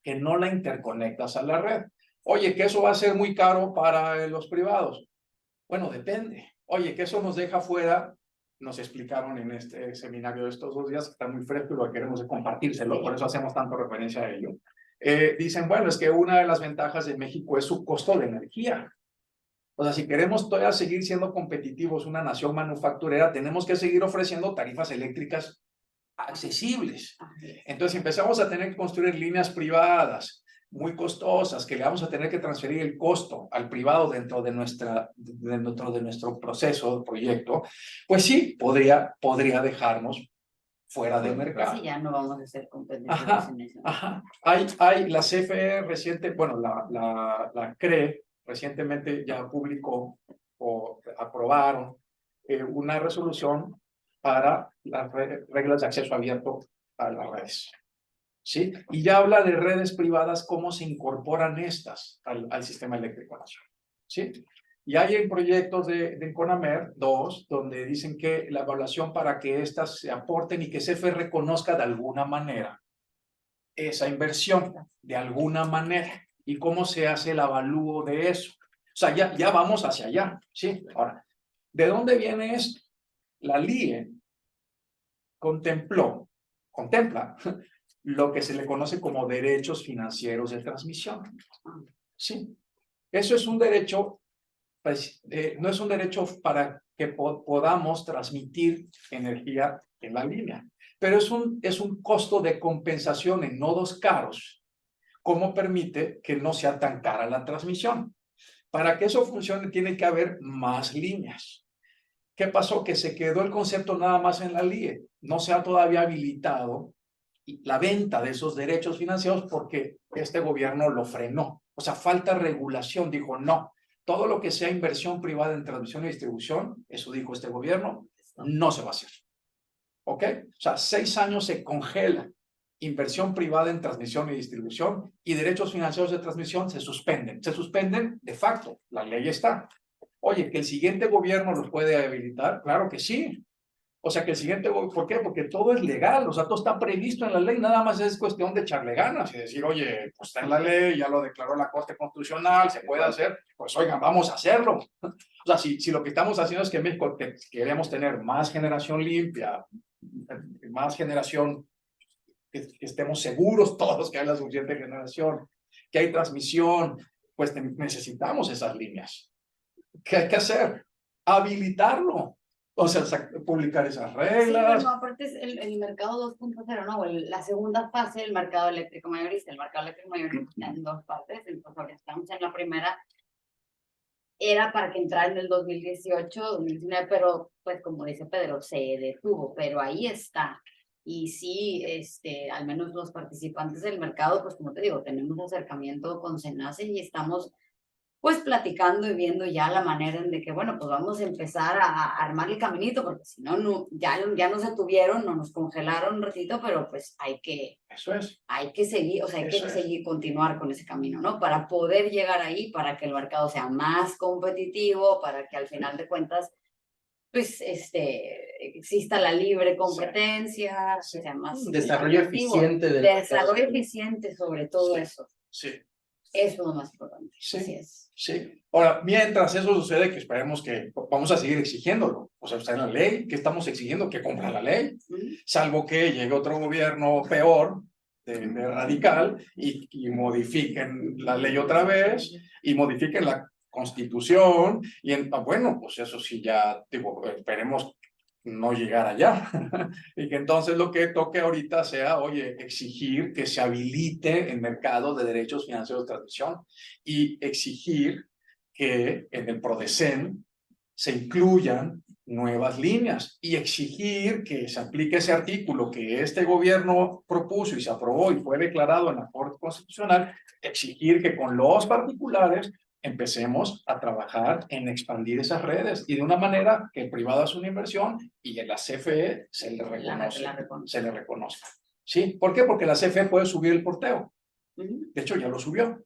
que no la interconectas a la red. Oye, que eso va a ser muy caro para los privados. Bueno, depende. Oye, que eso nos deja fuera, nos explicaron en este seminario de estos 2 días, que está muy fresco y lo que queremos es compartírselo, por eso hacemos tanto referencia a ello. Dicen, bueno, es que una de las ventajas de México es su costo de energía. O sea, si queremos todavía seguir siendo competitivos, una nación manufacturera, tenemos que seguir ofreciendo tarifas eléctricas accesibles. Entonces empezamos a tener que construir líneas privadas muy costosas, que le vamos a tener que transferir el costo al privado dentro de nuestro proceso de proyecto, pues sí, podría dejarnos fuera de mercado. Sí, ya no vamos a ser competitivos Ajá, en eso. ajá. Hay la CFE reciente, bueno, la CRE recientemente ya publicó o aprobaron una resolución para las reglas de acceso abierto a las redes. ¿Sí? Y ya habla de redes privadas, cómo se incorporan estas al sistema eléctrico nacional. ¿Sí? Y hay proyectos de CONAMER, 2, donde dicen que la evaluación para que éstas se aporten y que CFE reconozca de alguna manera esa inversión, de alguna manera. ¿Y cómo se hace el avalúo de eso? O sea, ya vamos hacia allá. ¿Sí? Ahora, ¿de dónde viene esto? La LIE contempla lo que se le conoce como derechos financieros de transmisión. Sí, eso es un derecho, pues, no es un derecho para que podamos transmitir energía en la línea, pero es un costo de compensación en nodos caros, como permite que no sea tan cara la transmisión. Para que eso funcione tiene que haber más líneas. ¿Qué pasó? Que se quedó el concepto nada más en la LIE, no se ha todavía habilitado la venta de esos derechos financieros porque este gobierno lo frenó. O sea, falta regulación. Dijo, no, todo lo que sea inversión privada en transmisión y distribución, eso dijo este gobierno, no se va a hacer. ¿Ok? O sea, 6 años se congela inversión privada en transmisión y distribución y derechos financieros de transmisión se suspenden. Se suspenden de facto. La ley está. Oye, ¿que el siguiente gobierno los puede habilitar? Claro que sí. O sea, que el siguiente, ¿por qué? Porque todo es legal, o sea, todo está previsto en la ley, nada más es cuestión de echarle ganas y decir, oye, pues está en la ley, ya lo declaró la Corte Constitucional, se puede hacer, pues oigan, vamos a hacerlo. O sea, si lo que estamos haciendo es que en México queremos tener más generación limpia, más generación, que estemos seguros todos que hay la suficiente generación, que hay transmisión, pues necesitamos esas líneas. ¿Qué hay que hacer? Habilitarlo. O sea, publicar esas Sí, reglas. bueno, aparte es el mercado 2.0, ¿no? La segunda fase del mercado eléctrico mayorista. El mercado eléctrico mayorista está en 2 partes, entonces ahora estamos en la primera. Era para que entrara en el 2018, 2019, pero pues como dice Pedro, se detuvo, pero ahí está. Y sí, al menos los participantes del mercado, pues como te digo, tenemos acercamiento con SENACE y estamos pues platicando y viendo ya la manera en de que, bueno, pues vamos a empezar a armar el caminito, porque si no, ya nos detuvieron, no nos congelaron un ratito, pero pues Eso es. hay que seguir, o sea, hay que seguir, continuar con ese camino, ¿no? Para poder llegar ahí, para que el mercado sea más competitivo, para que al final de cuentas, pues, exista la libre competencia, sea más desarrollo eficiente del desarrollo eficiente sobre todo eso. Sí. Eso es lo más importante. Sí. Así es. Sí. Ahora, mientras eso sucede, que esperemos que vamos a seguir exigiéndolo. O sea, está en la ley, que estamos exigiendo que cumpla la ley, salvo que llegue otro gobierno peor, de radical, y modifiquen la ley otra vez, y modifiquen la Constitución, y bueno, pues eso sí ya, digo, esperemos no llegar allá, y que entonces lo que toque ahorita sea, oye, exigir que se habilite el mercado de derechos financieros de transmisión y exigir que en el PRODECEN se incluyan nuevas líneas y exigir que se aplique ese artículo que este gobierno propuso y se aprobó y fue declarado en la Corte Constitucional, exigir que con los particulares empecemos a trabajar en expandir esas redes y de una manera que el privado hace una inversión y en la CFE se le reconozca. ¿Sí? ¿Por qué? Porque la CFE puede subir el porteo. De hecho, ya lo subió.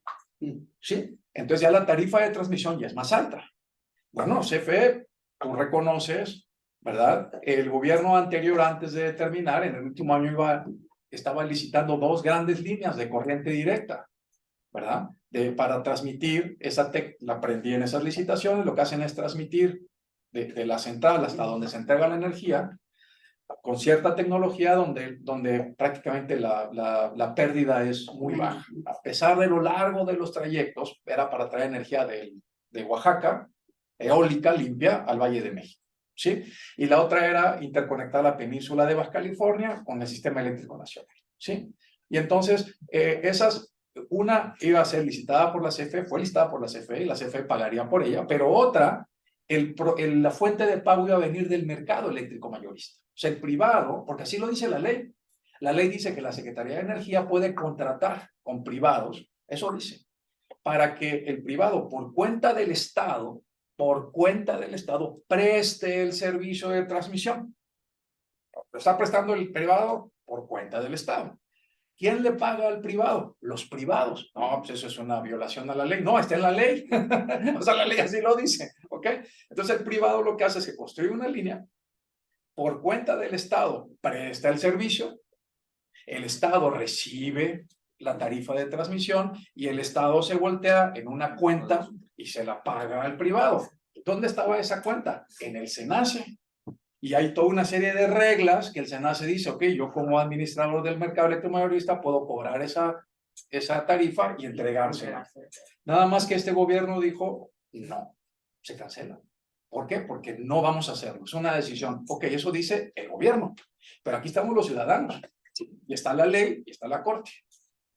¿Sí? Entonces ya la tarifa de transmisión ya es más alta. Bueno, CFE, tú reconoces, ¿verdad? El gobierno anterior, antes de terminar, en el último año estaba licitando 2 grandes líneas de corriente directa, ¿verdad? Para transmitir, la aprendí en esas licitaciones, lo que hacen es transmitir de la central hasta donde se entrega la energía, con cierta tecnología donde prácticamente la pérdida es muy baja. A pesar de lo largo de los trayectos, era para traer energía de Oaxaca, eólica limpia, al Valle de México. ¿Sí? Y la otra era interconectar la península de Baja California con el sistema eléctrico nacional. ¿Sí? Y entonces, una iba a ser licitada por la CFE, fue licitada por la CFE y la CFE pagaría por ella, pero otra, la fuente de pago iba a venir del mercado eléctrico mayorista. O sea, el privado, porque así lo dice la ley. La ley dice que la Secretaría de Energía puede contratar con privados, eso dice, para que el privado, por cuenta del Estado, preste el servicio de transmisión. Lo está prestando el privado por cuenta del Estado. ¿Quién le paga al privado? Los privados. No, pues eso es una violación a la ley. No, está en la ley. O sea, la ley así lo dice. ¿Ok? Entonces el privado lo que hace es que construye una línea, por cuenta del Estado presta el servicio, el Estado recibe la tarifa de transmisión y el Estado se voltea en una cuenta y se la paga al privado. ¿Dónde estaba esa cuenta? En el SENACE. Y hay toda una serie de reglas que el SENACE dice, ok, yo como administrador del mercado electromayorista puedo cobrar esa tarifa y entregársela. Nada más que este gobierno dijo, no, se cancela. ¿Por qué? Porque no vamos a hacerlo. Es una decisión. Ok, eso dice el gobierno, pero aquí estamos los ciudadanos. Y está la ley y está la Corte.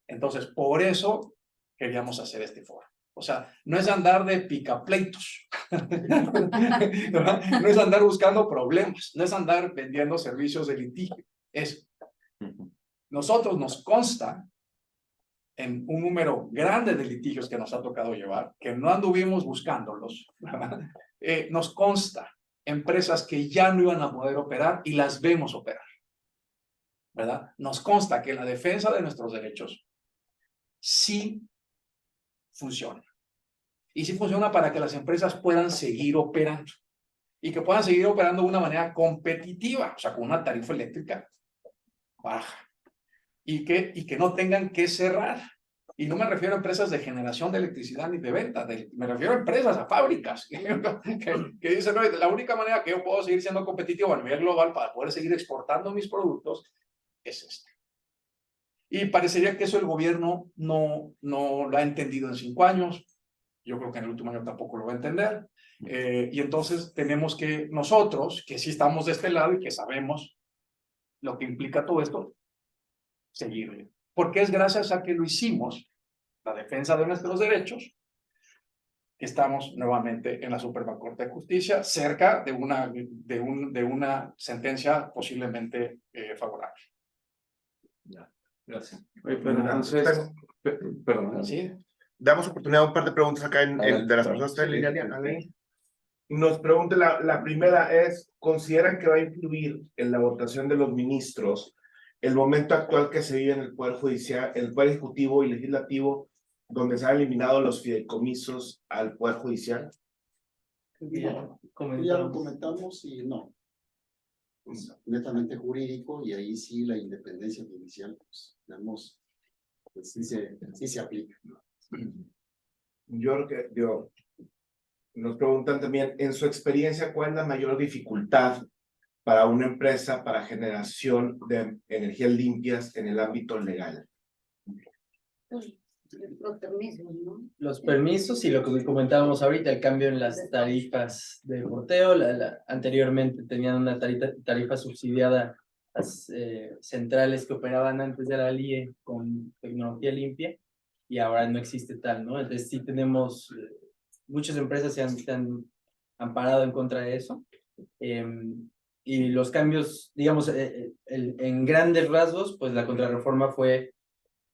Entonces, por eso queríamos hacer este foro. O sea, no es andar de picapleitos, no es andar buscando problemas, no es andar vendiendo servicios de litigio, es Nosotros nos consta en un número grande de litigios que nos ha tocado llevar, que no anduvimos buscándolos, ¿verdad? Nos consta empresas que ya no iban a poder operar y las vemos operar, ¿verdad? Nos consta que la defensa de nuestros derechos sí funciona. Y sí funciona para que las empresas puedan seguir operando y que puedan seguir operando de una manera competitiva, o sea, con una tarifa eléctrica baja y que no tengan que cerrar. Y no me refiero a empresas de generación de electricidad ni de venta, me refiero a empresas, a fábricas, que dicen, no, la única manera que yo puedo seguir siendo competitivo a nivel global para poder seguir exportando mis productos es esta. Y parecería que eso el gobierno no lo ha entendido en 5 años. Yo creo que en el último año tampoco lo va a entender. Y entonces tenemos que nosotros, que sí estamos de este lado y que sabemos lo que implica todo esto, seguirle. Porque es gracias a que lo hicimos, la defensa de nuestros derechos, que estamos nuevamente en la Suprema Corte de Justicia, cerca de una sentencia posiblemente favorable. Ya, gracias. Oye, pero entonces, Perdón. ¿Sí? damos oportunidad a un par de preguntas acá de las personas que están en línea. Nos pregunta, la primera es, ¿consideran que va a influir en la votación de los ministros el momento actual que se vive en el Poder Judicial, el Poder Ejecutivo y Legislativo, donde se han eliminado los fideicomisos al Poder Judicial? Ya Ya lo comentamos y no. Es netamente jurídico y ahí sí la independencia judicial, pues, digamos, pues sí se aplica. Yo creo que, nos preguntan también, en su experiencia, ¿cuál es la mayor dificultad para una empresa para generación de energías limpias en el ámbito legal? Los permisos, ¿no? Los permisos y lo que comentábamos ahorita, el cambio en las tarifas de porteo. Anteriormente tenían una tarifa subsidiada las centrales que operaban antes de la LIE con tecnología limpia y ahora no existe tal, ¿no? Entonces sí tenemos, muchas empresas se han amparado en contra de eso. Y los cambios, digamos, en grandes rasgos, pues la contrarreforma fue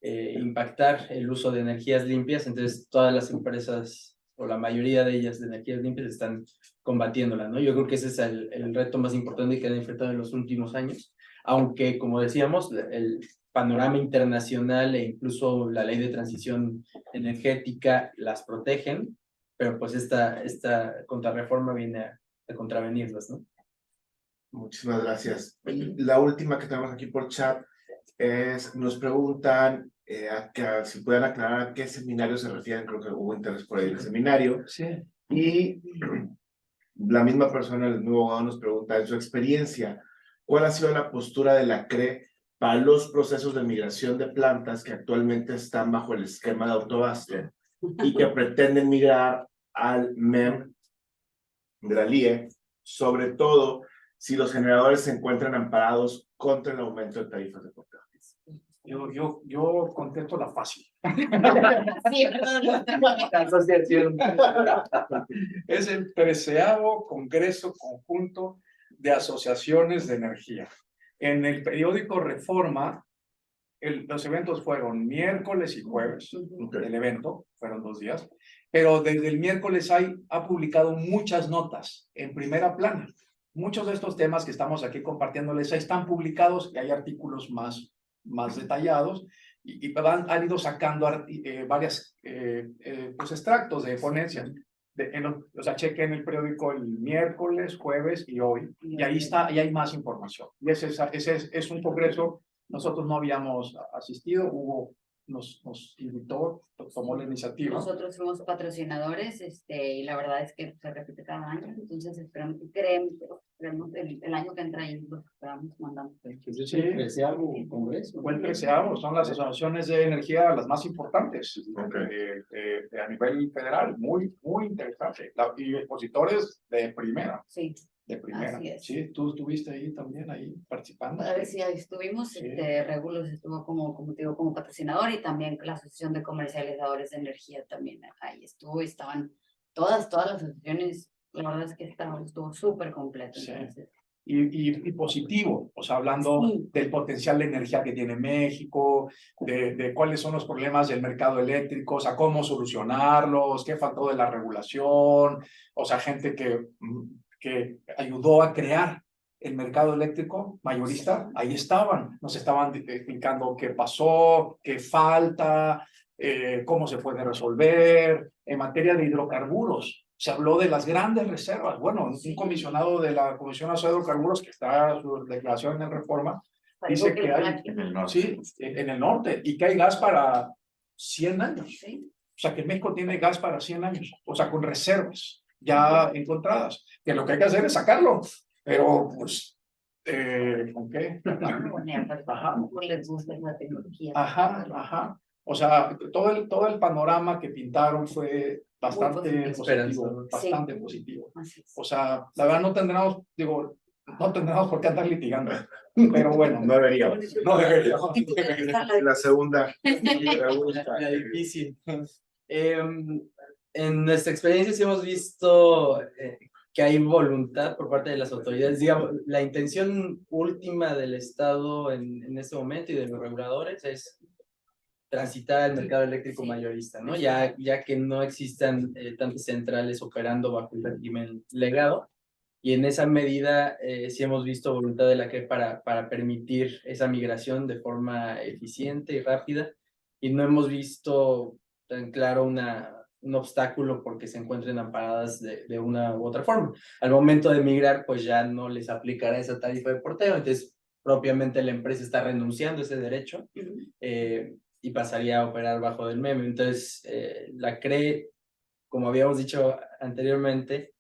impactar el uso de energías limpias, entonces todas las empresas o la mayoría de ellas de energías limpias están combatiéndola, ¿no? Yo creo que ese es el reto más importante que han enfrentado en los últimos años, aunque como decíamos, el panorama internacional e incluso la ley de transición energética las protegen, pero pues esta contrarreforma viene a contravenirlas, ¿no? Muchísimas gracias. La última que tenemos aquí por chat es, nos preguntan si pueden aclarar a qué seminario se refieren, creo que hubo interés por ahí en el seminario. Sí. Y la misma persona, el nuevo abogado, nos pregunta, en su experiencia, ¿cuál ha sido la postura de la CRE para los procesos de migración de plantas que actualmente están bajo el esquema de autobasto y que pretenden migrar al MEM de la LIE, sobre todo si los generadores se encuentran amparados contra el aumento de tarifas de porteo? Yo contesto la fácil. Sí, perdón. La asociación. Es el 13º Congreso Conjunto de Asociaciones de Energía. En el periódico Reforma, los eventos fueron miércoles y jueves. El evento fueron 2 días, pero desde el miércoles ha publicado muchas notas en primera plana. Muchos de estos temas que estamos aquí compartiéndoles están publicados y hay artículos más detallados y han ido sacando varios pues extractos de ponencias. O sea, chequen el periódico el miércoles, jueves y hoy, y ahí hay más información. Y ese es un congreso, nosotros no habíamos asistido, Hugo nos invitó, tomó la iniciativa. Nosotros fuimos patrocinadores, y la verdad es que se repite cada año, entonces esperamos, creemos el año que entra y lo esperamos, mandamos. Es el 13º Congreso. Fue el 13º, son las asociaciones de energía las más importantes a nivel federal, muy interesante. Y expositores de primera. Sí. De primera. Así es. Sí, tú estuviste ahí también, ahí participando. A ver si ahí estuvimos, Sí. Regulus estuvo como te digo, como patrocinador y también la Asociación de Comercializadores de Energía también ahí estuvo, estaban todas las asociaciones, la verdad es que estuvo súper completo. Sí. Entonces, y positivo, o sea, hablando Sí. del potencial de energía que tiene México, de cuáles son los problemas del mercado eléctrico, o sea, cómo solucionarlos, qué faltó de la regulación, o sea, gente que ayudó a crear el mercado eléctrico mayorista, ahí estaban, nos estaban explicando qué pasó, qué falta, cómo se puede resolver. En materia de hidrocarburos, se habló de las grandes reservas. Bueno, un comisionado de la Comisión Nacional de Hidrocarburos, que está su declaración en Reforma, dice que hay, En el norte. sí, en el norte, y que hay gas para 100 años. Sí. O sea, que México tiene gas para 100 años, o sea, con reservas ya encontradas, que lo que hay que hacer es sacarlo, pero pues, ¿con qué? Ajá. No les gusta la tecnología. Ajá. O sea, todo el panorama que pintaron fue bastante positivo, Esperanzador. bastante positivo. Así es. O sea, la verdad no tendremos, digo, no tendremos por qué andar litigando, pero bueno, No deberíamos. no deberíamos. La segunda pregunta. La difícil. En nuestra experiencia sí hemos visto que hay voluntad por parte de las autoridades. Digamos, la intención última del Estado en este momento y de los reguladores es transitar al mercado eléctrico mayorista, ¿no? Ya que no existan tantas centrales operando bajo el régimen legado. Y en esa medida sí hemos visto voluntad de la CRE para permitir esa migración de forma eficiente y rápida. Y no hemos visto tan claro un obstáculo porque se encuentren amparadas de una u otra forma. Al momento de migrar, pues ya no les aplicará esa tarifa de porteo, entonces propiamente la empresa está renunciando a ese derecho y pasaría a operar bajo del MEM. Entonces, la CRE, como habíamos dicho anteriormente,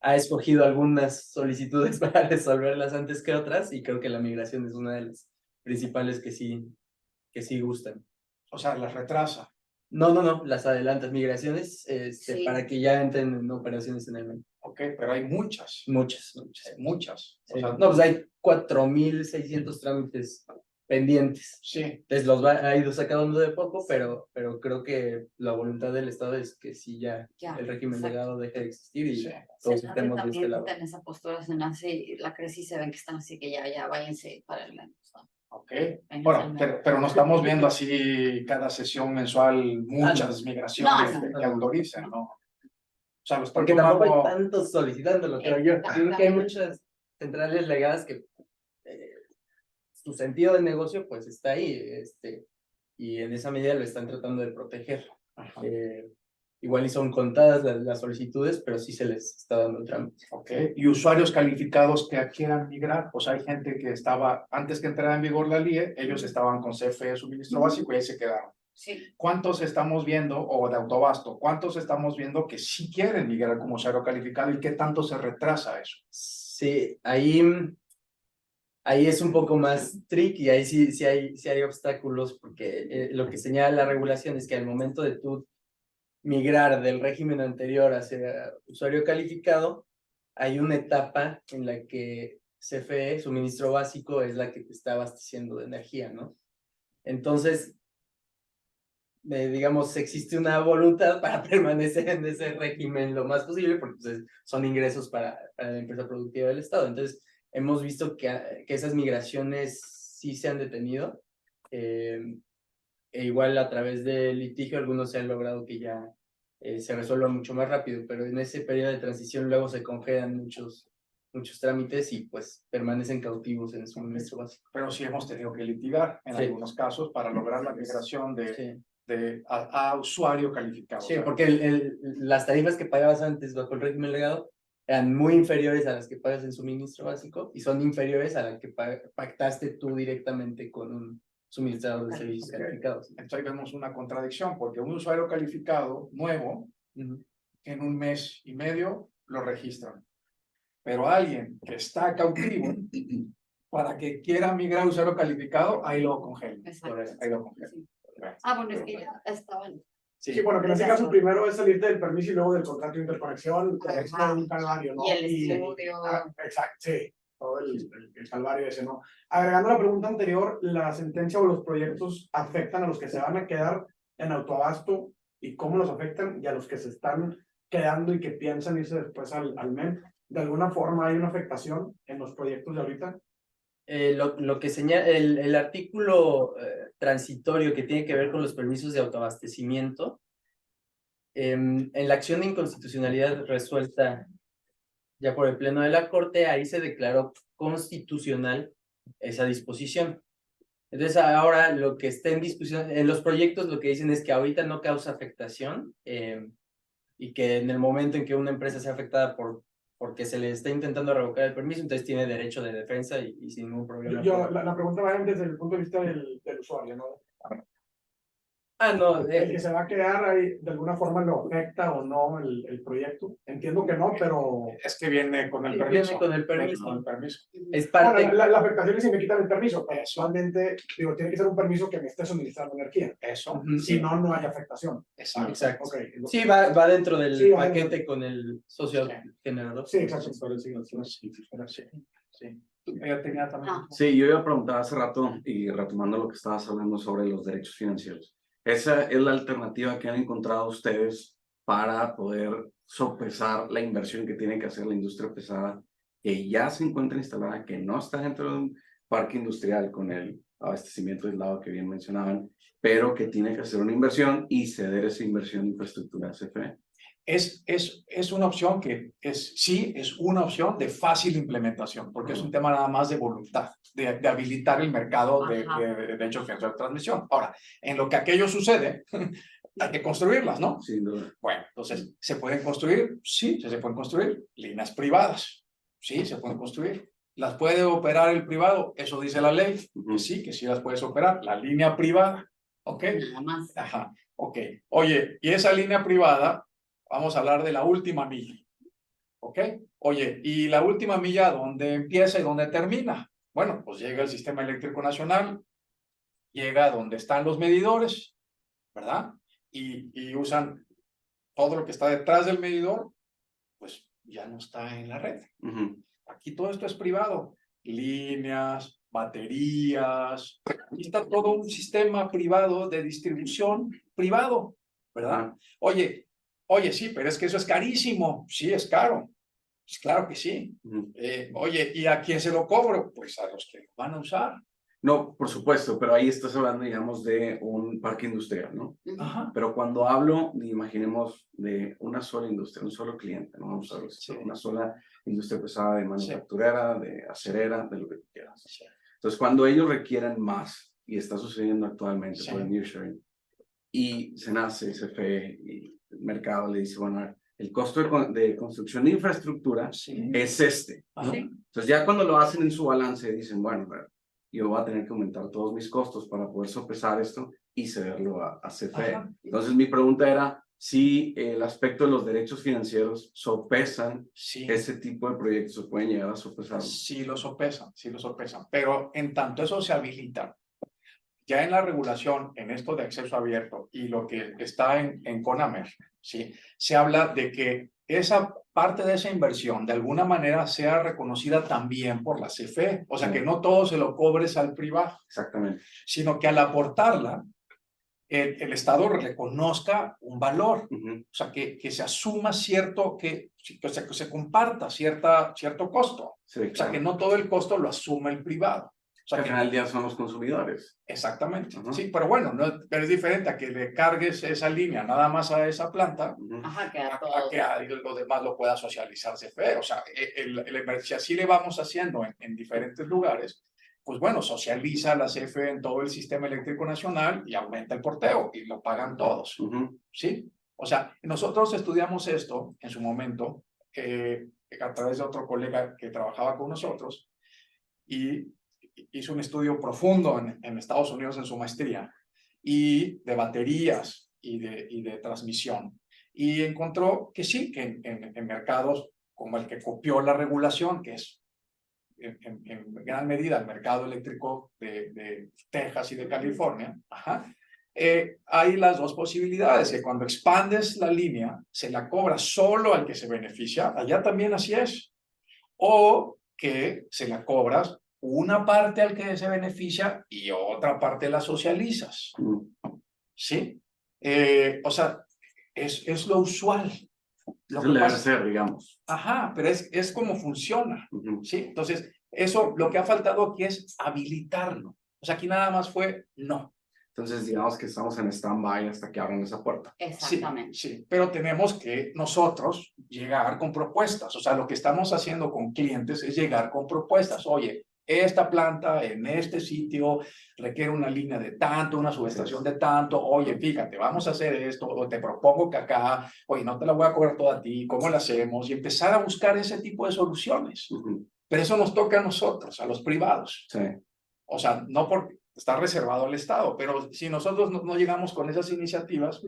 ha escogido algunas solicitudes para resolverlas antes que otras y creo que la migración es una de las principales que sí gustan. O sea, las retrasa. No, las adelantas migraciones Sí. para que ya entren en operaciones en el MEM. Ok, pero hay muchas. Muchas. Muchas. O Sí. sea, No, pues hay 4,600 trámites pendientes. sí. Entonces ha ido sacando de poco, pero creo que la voluntad del Estado es que sí ya el régimen exacto. legado deje de existir y Sí. todos Se estemos de este también lado. en esa postura, se nace, la CRE sí se ven que están así que ya váyanse para el menos. Ok. Bueno, pero no estamos viendo así cada sesión mensual muchas migraciones No. que autoricen, ¿no? O sea, los Porque tampoco hay tomando- tantos solicitándolo, creo yo. Yo creo que hay muchas centrales legadas que su sentido de negocio pues está ahí, y en esa medida lo están tratando de proteger. Igual y son contadas las solicitudes, pero sí se les está dando el trámite. Ok. Y usuarios calificados que quieran migrar, pues hay gente que estaba, antes que entrara en vigor la LIE, ellos estaban con CFE suministro básico y ahí se quedaron. Sí. ¿Cuántos estamos viendo, o de autobasto, cuántos estamos viendo que sí quieren migrar como usuario calificado y qué tanto se retrasa eso? Sí, ahí es un poco más tricky, ahí sí hay obstáculos, porque lo que señala la regulación es que al momento de tú migrar del régimen anterior hacia usuario calificado, hay una etapa en la que CFE, suministro básico, es la que te está abasteciendo de energía, ¿no? Entonces, digamos, existe una voluntad para permanecer en ese régimen lo más posible, porque pues, son ingresos para la empresa productiva del Estado. Entonces, hemos visto que esas migraciones sí se han detenido. E igual a través del litigio, algunos se han logrado que ya se resuelva mucho más rápido, pero en ese periodo de transición luego se congelan muchos trámites y pues permanecen cautivos en su suministro básico. Pero sí hemos tenido que litigar en Sí. algunos casos para lograr la migración Sí. a usuario calificado. Sí, O sea, porque las tarifas que pagabas antes bajo el régimen legado eran muy inferiores a las que pagas en suministro básico y son inferiores a las que pactaste tú directamente con un suministrador de servicios calificados. entonces ahí vemos una contradicción, porque un usuario calificado nuevo, en un mes y medio lo registran. Pero alguien que está cautivo, para que quiera migrar a usuario calificado, ahí lo congelan. Exacto. Ahí lo congelan. Sí. Bueno, es que ya estaban. Sí, bueno, que en este caso primero es salirte del permiso y luego del contrato de interconexión, es todo un calvario, ¿no? Y el estudio. Exacto, sí, todo el calvario ese, ¿no? Agregando la pregunta anterior, ¿la sentencia o los proyectos afectan a los que se van a quedar en autoabasto y cómo los afectan y a los que se están quedando y que piensan irse después al MEM? ¿De alguna forma hay una afectación en los proyectos de ahorita? Lo que señala el artículo transitorio que tiene que ver con los permisos de autoabastecimiento, en la acción de inconstitucionalidad resuelta ya por el Pleno de la Corte, ahí se declaró constitucional esa disposición. Entonces ahora lo que está en discusión, en los proyectos lo que dicen es que ahorita no causa afectación y que en el momento en que una empresa sea afectada porque se le está intentando revocar el permiso, entonces tiene derecho de defensa y sin ningún problema. La pregunta va desde el punto de vista del usuario, ¿no? No. El que se va a quedar ahí, ¿de alguna forma lo afecta o no el proyecto? Entiendo que no, pero... Es que viene con el Sí, permiso. viene con el permiso. Viene con el permiso. Es parte... Bueno, la afectación es si me quitan el permiso, pero usualmente, digo, tiene que ser un permiso que me esté suministrando energía. Eso. Si no, no hay afectación. Exacto. Okay. Sí, va dentro del Sí, va paquete dentro. con el socio generador. Sí, exacto. Sí. Ella tenía también. Sí, yo iba a preguntar hace rato y retomando lo que estabas hablando sobre los derechos financieros. ¿Esa es la alternativa que han encontrado ustedes para poder sopesar la inversión que tiene que hacer la industria pesada que ya se encuentra instalada, que no está dentro de un parque industrial con el abastecimiento aislado que bien mencionaban, pero que tiene que hacer una inversión y ceder esa inversión en infraestructura CFE? Es una opción que es una opción de fácil implementación, porque es un tema nada más de voluntad, de habilitar el mercado de derechos financieros de transmisión. Ahora, en lo que aquello sucede, hay que construirlas, ¿no? Sin duda. Bueno, entonces, ¿se pueden construir? Sí, se pueden construir. Líneas privadas, sí, se pueden construir. ¿Las puede operar el privado? Eso dice la ley. Que sí las puedes operar. La línea privada, ¿ok? Nada más. Ajá, ok. Oye, y esa línea privada, vamos a hablar de la última milla, ¿ok? Oye, ¿y la última milla dónde empieza y dónde termina? Bueno, pues llega el Sistema Eléctrico Nacional, llega donde están los medidores, ¿verdad? Y usan todo lo que está detrás del medidor, pues ya no está en la red. Aquí todo esto es privado. Líneas, baterías, aquí está todo un sistema privado de distribución privado, ¿verdad? Oye, sí, pero es que eso es carísimo. Sí, es caro. Pues claro que sí. Oye, ¿y a quién se lo cobro? Pues a los que lo van a usar. No, por supuesto, pero ahí estás hablando, digamos, de un parque industrial, ¿no? Ajá. Pero cuando hablo, imaginemos de una sola industria, un solo cliente, ¿no? Vamos a ver, una sola industria pesada de manufacturera, de acerera, de lo que tú quieras. Entonces, cuando ellos requieren más, y está sucediendo actualmente por el nearshoring, y se nace CFE y el mercado le dice, bueno, el costo de construcción de infraestructura es este, ¿no? Entonces, ya cuando lo hacen en su balance, dicen, bueno, yo voy a tener que aumentar todos mis costos para poder sopesar esto y cederlo a CFE. Entonces, mi pregunta era si el aspecto de los derechos financieros sopesan ese tipo de proyectos, o pueden llegar a sopesar. Sí lo sopesan, pero en tanto eso se habilita, ya en la regulación, en esto de acceso abierto y lo que está en CONAMER, ¿sí? Se habla de que esa parte de esa inversión de alguna manera sea reconocida también por la CFE, o sea, que no todo se lo cobres al privado. Exactamente. Sino que al aportarla, el Estado reconozca un valor, o sea, que se asuma cierto, que se comparta cierto costo, o sea, que no todo el costo lo asume el privado. O sea, al final del día son los consumidores. Exactamente, sí, pero bueno, pero es diferente a que le cargues esa línea nada más a esa planta, a que lo demás lo pueda socializar CFE. O sea, si así le vamos haciendo en diferentes lugares, pues bueno, socializa la CFE en todo el sistema eléctrico nacional y aumenta el porteo y lo pagan todos, ¿sí? O sea, nosotros estudiamos esto en su momento a través de otro colega que trabajaba con nosotros y hizo un estudio profundo en Estados Unidos en su maestría y de baterías y de transmisión, y encontró que sí, que en mercados como el que copió la regulación, que es en gran medida el mercado eléctrico de Texas y de California, hay las dos posibilidades, que cuando expandes la línea se la cobra solo al que se beneficia, allá también así es, o que se la cobras una parte al que se beneficia y otra parte la socializas, ¿sí? O sea, es lo usual. Lo Eso que le debe pasa- ser, digamos. Ajá, pero es como funciona, Ujú. ¿sí? Entonces, eso lo que ha faltado aquí es habilitarlo. O sea, aquí nada más fue no. Entonces, digamos que estamos en stand-by hasta que abran esa puerta. Sí, Exactamente. sí, pero tenemos que nosotros llegar con propuestas. O sea, lo que estamos haciendo con clientes es llegar con propuestas. Oye, esta planta en este sitio requiere una línea de tanto, una subestación de tanto. Oye, fíjate, vamos a hacer esto, o te propongo que acá, oye, no te la voy a cobrar toda a ti, ¿cómo la hacemos? Y empezar a buscar ese tipo de soluciones. Ujú. Pero eso nos toca a nosotros, a los privados. Sí. O sea, no porque está reservado al Estado, pero si nosotros no llegamos con esas iniciativas,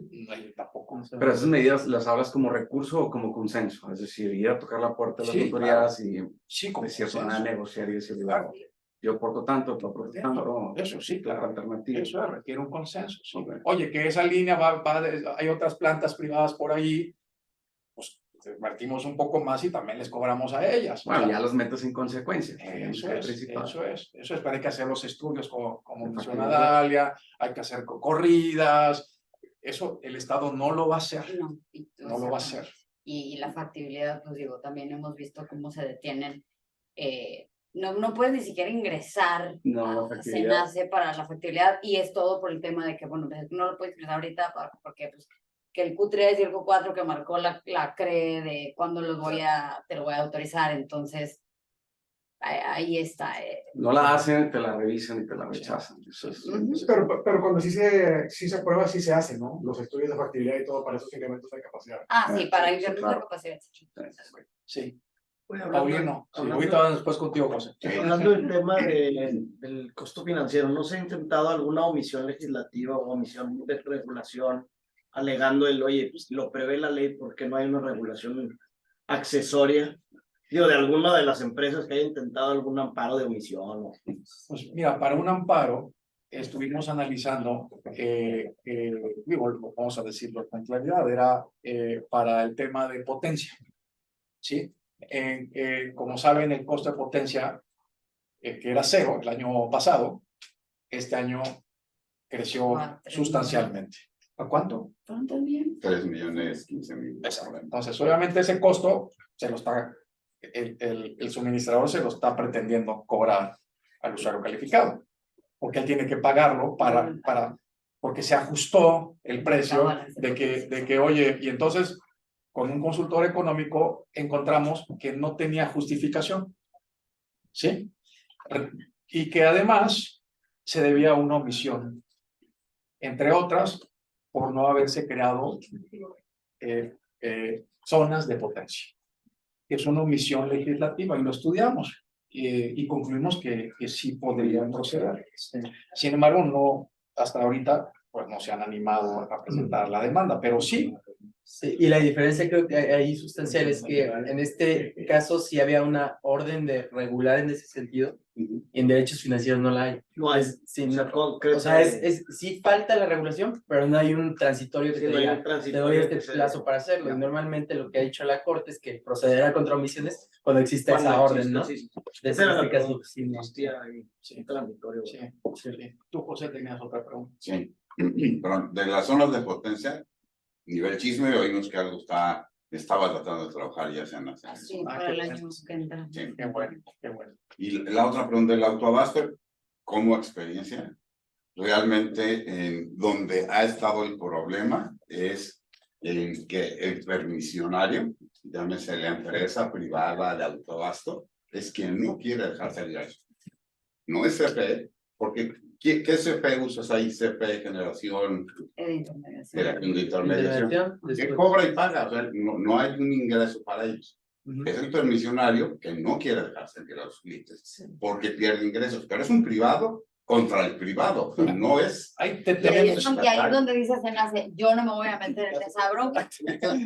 tampoco. Pero esas medidas las hablas como recurso o como consenso, es decir, ir a tocar la puerta de las Sí, autoridades y Sí, como de cierta consenso. manera negociar y decir, Claro. yo aporto tanto, tú aportas tanto, Eso sí, la claro. alternativa. Eso requiere un consenso. Sí. Ok. Oye, que esa línea hay otras plantas privadas por ahí, pues invertimos un poco más y también les cobramos a ellas. O Bueno, sea, ya los metes en consecuencia. digamos Eso que es, principal. eso es, pero hay que hacer los estudios como De menciona factibilidad. Dalia, hay que hacer corridas, eso el Estado no lo va a hacer, No, no lo va a hacer. Y la factibilidad, pues digo, también hemos visto cómo se detienen. No puedes ni siquiera ingresar No, la a factibilidad. SENACE para la factibilidad y es todo por el tema de que, bueno, pues, no lo puedes ingresar ahorita porque pues, que el Q3 y el Q4 que marcó la CRE de cuándo te lo voy a autorizar, entonces ahí está. No la hacen, te la revisan y te la rechazan. Eso es- Ujú. Pero cuando sí se aprueba, sí se hace, ¿no? Los estudios de factibilidad y todo para esos incrementos de capacidad. Sí, para sí, incrementar claro. la capacidad. Sí, Bueno, Paulino, sí, hablando- ahorita vamos después contigo, José. hablando del tema del costo financiero, ¿no se ha intentado alguna omisión legislativa o omisión de regulación alegando oye, pues lo prevé la ley, ¿por qué no hay una regulación accesoria? Digo, de alguna de las empresas que haya intentado algún amparo de omisión. Pues mira, para un amparo estuvimos analizando, vamos a decirlo con claridad, era para el tema de potencia, ¿sí? Como saben, el costo de potencia, que era 0 el año pasado, este año creció sustancialmente. ¿A cuánto? ¿Cuánto bien? 3.015.000. Exacto. Entonces, obviamente ese costo se lo está, el suministrador se lo está pretendiendo cobrar al usuario calificado, porque él tiene que pagarlo porque se ajustó el precio de que, oye, y entonces con un consultor económico encontramos que no tenía justificación, ¿sí? Y que además se debía a una omisión, entre otras, por no haberse creado zonas de potencia. Es una omisión legislativa y lo estudiamos y concluimos que sí podrían proceder. Sin embargo, no, hasta ahorita pues no se han animado a presentar la demanda, pero sí. Sí, y la diferencia creo que ahí sustancial es que en este caso sí había una orden de regular en ese sentido y en derechos financieros no la hay. No hay, Sí, o sea, no, concreto. o sea, sí falta la regulación, pero no hay un transitorio que Sí, te no hay diga, un te transitorio doy este que se- plazo para hacerlo. Y normalmente lo que ha dicho la Corte es que procederá contra omisiones cuando existe Cuando esa orden, existe, ¿no? sí, sí. De Esa era este la caso, pregunta, sí, no. existía ahí, un transitorio. Sí, sí. Tú, José, tenías otra pregunta. Sí, perdón, de las zonas de potencia, nivel chisme, oímos que algo estaba tratando de trabajar ya se han Sí, para el año que entra. Sí. Qué bueno, qué bueno. Y la otra pregunta, el autoabasto, como experiencia, realmente donde ha estado el problema es en que el permisionario, llámese la empresa privada de autoabasto, es quien no quiere dejar salir a eso. No es CFE, porque ¿qué CFE usas ahí? CFE generación De intermediación. de intermediación. ¿Qué Después. cobra y paga? O sea, no hay un ingreso para ellos. Es el permisionario que no quiere dejar salir a los clientes porque pierde ingresos, pero es un privado contra el privado, o sea, no es. Ahí Y ahí tenemos. es donde dice Senace, yo no me voy a meter en esa bronca